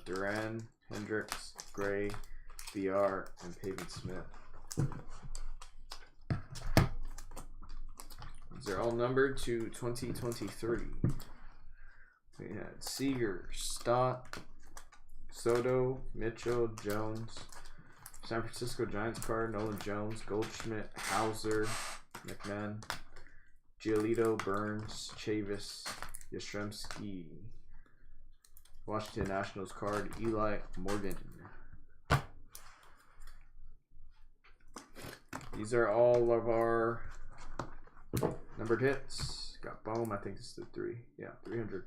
Duran, Hendricks, Gray, VR, and Pavin Smith. These are all numbered to 2023. We had Seager, Stott, Soto, Mitchell, Jones, San Francisco Giants card, Nolan Jones, Goldschmidt, Hauser, McMahon, Giolito, Burns, Chavis, Yastrzemski, Washington Nationals card, Eli Morgan. These are all of our numbered hits. Got Bohm, I think it's the 300.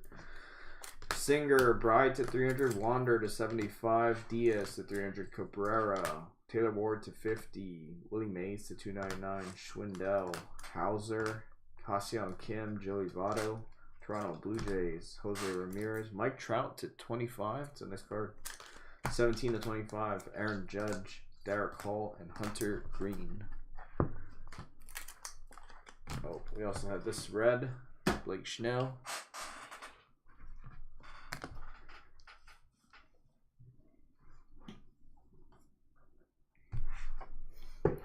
Singer, Bride to 300, Wander to 75, Diaz to 300, Cabrera, Taylor Ward to 50, Willie Mays to 299, Schwindel, Hauser, Ha-Seong Kim, Joey Votto, Toronto Blue Jays, Jose Ramirez, Mike Trout to 25. It's a nice card. 17 to 25, Aaron Judge, Derek Hall, and Hunter Green. Oh, we also have this red, Blake Snell.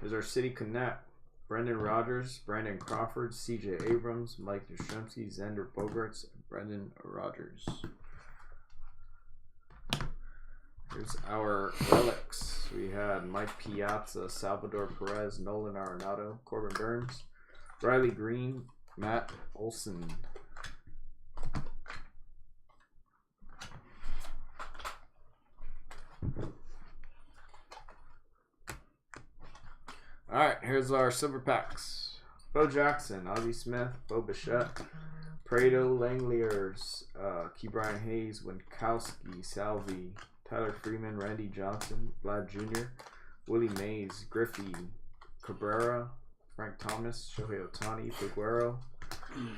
Here's our City Connect. Brendan Rodgers, Brandon Crawford, CJ Abrams, Mike Yastrzemski, Xander Bogaerts, and Brendan Rodgers. Here's our relics. We had Mike Piazza, Salvador Perez, Nolan Arenado, Corbin Burns, Riley Green, Matt Olson. Alright, here's our silver packs. Bo Jackson, Ozzie Smith, Bo Bichette, Prado, Langliers, Key Brian Hayes, Winkowski, Salvi, Tyler Freeman, Randy Johnson, Vlad Jr., Willie Mays, Griffey, Cabrera, Frank Thomas, Shohei Ohtani, Figueroa,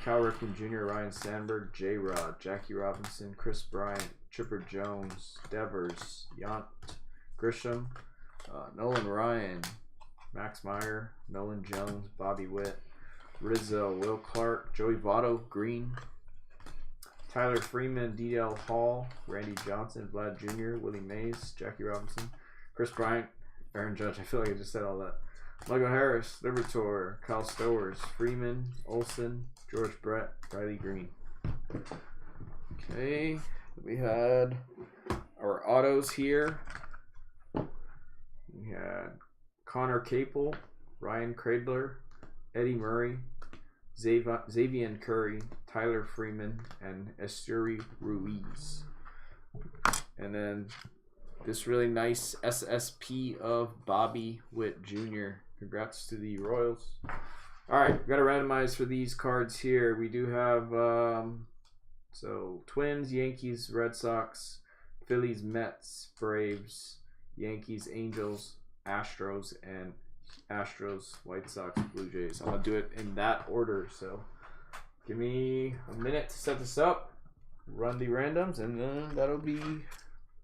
Cal Ripken Jr., Ryan Sandberg, J-Rod, Jackie Robinson, Chris Bryant, Chipper Jones, Devers, Yant, Grisham, Nolan Ryan, Max Meyer, Nolan Jones, Bobby Witt, Rizzo, Will Clark, Joey Votto, Green, Tyler Freeman, DL Hall, Randy Johnson, Vlad Jr., Willie Mays, Jackie Robinson, Chris Bryant, Aaron Judge. I feel like I just said all that. Michael Harris, Libertor, Kyle Stowers, Freeman, Olson, George Brett, Riley Green. Okay, we had our autos here. We had Connor Capel, Ryan Cradler, Eddie Murray, Xavier Curry, Tyler Freeman, and Esteury Ruiz. And then this really nice SSP of Bobby Witt Jr. Congrats to the Royals. All right, we've got to randomize for these cards here. We do have so Twins, Yankees, Red Sox, Phillies, Mets, Braves, Yankees, Angels, Astros, and Astros, White Sox, Blue Jays. I'm going to do it in that order, so give me a minute to set this up, run the randoms, and then that'll be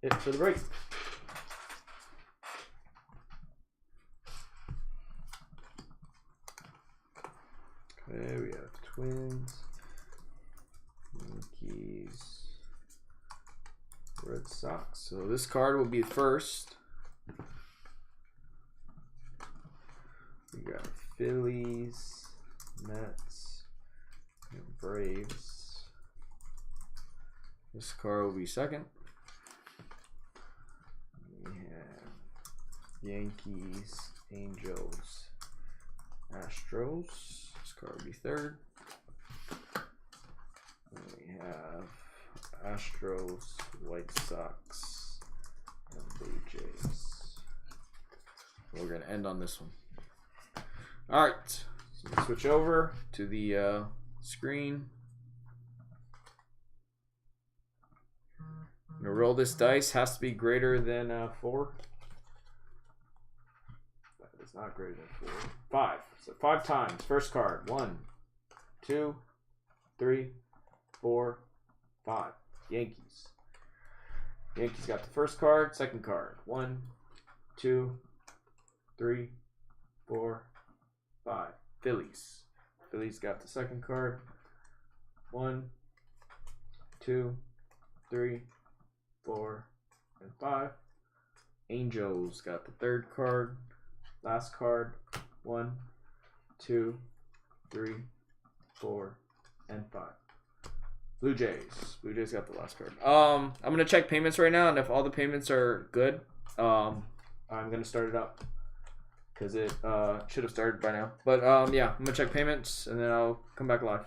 it for the break. Okay, we have Twins, Yankees, Red Sox. So this card will be first. We got Phillies, Mets, and Braves. This card will be second. We have Yankees, Angels, Astros. This card will be third. And we have Astros, White Sox, and Blue Jays. We're going to end on this one. All right, so switch over to the screen. I'm gonna roll this dice. Has to be greater than 4. That is not greater than 4. 5. So 5 times. First card. 1, 2, 3, 4, 5. Yankees. Yankees got the first card. Second card. 1, 2, 3, 4, 5. Phillies. Phillies got the second card. 1, 2, 3, 4, and 5. Angels got the third card. Last card. 1, 2, 3, 4, and 5. Blue Jays. Blue Jays got the last card. I'm gonna check payments right now, and if all the payments are good, I'm gonna start it up. Because it should have started by now. But yeah, I'm going to check payments and then I'll come back live.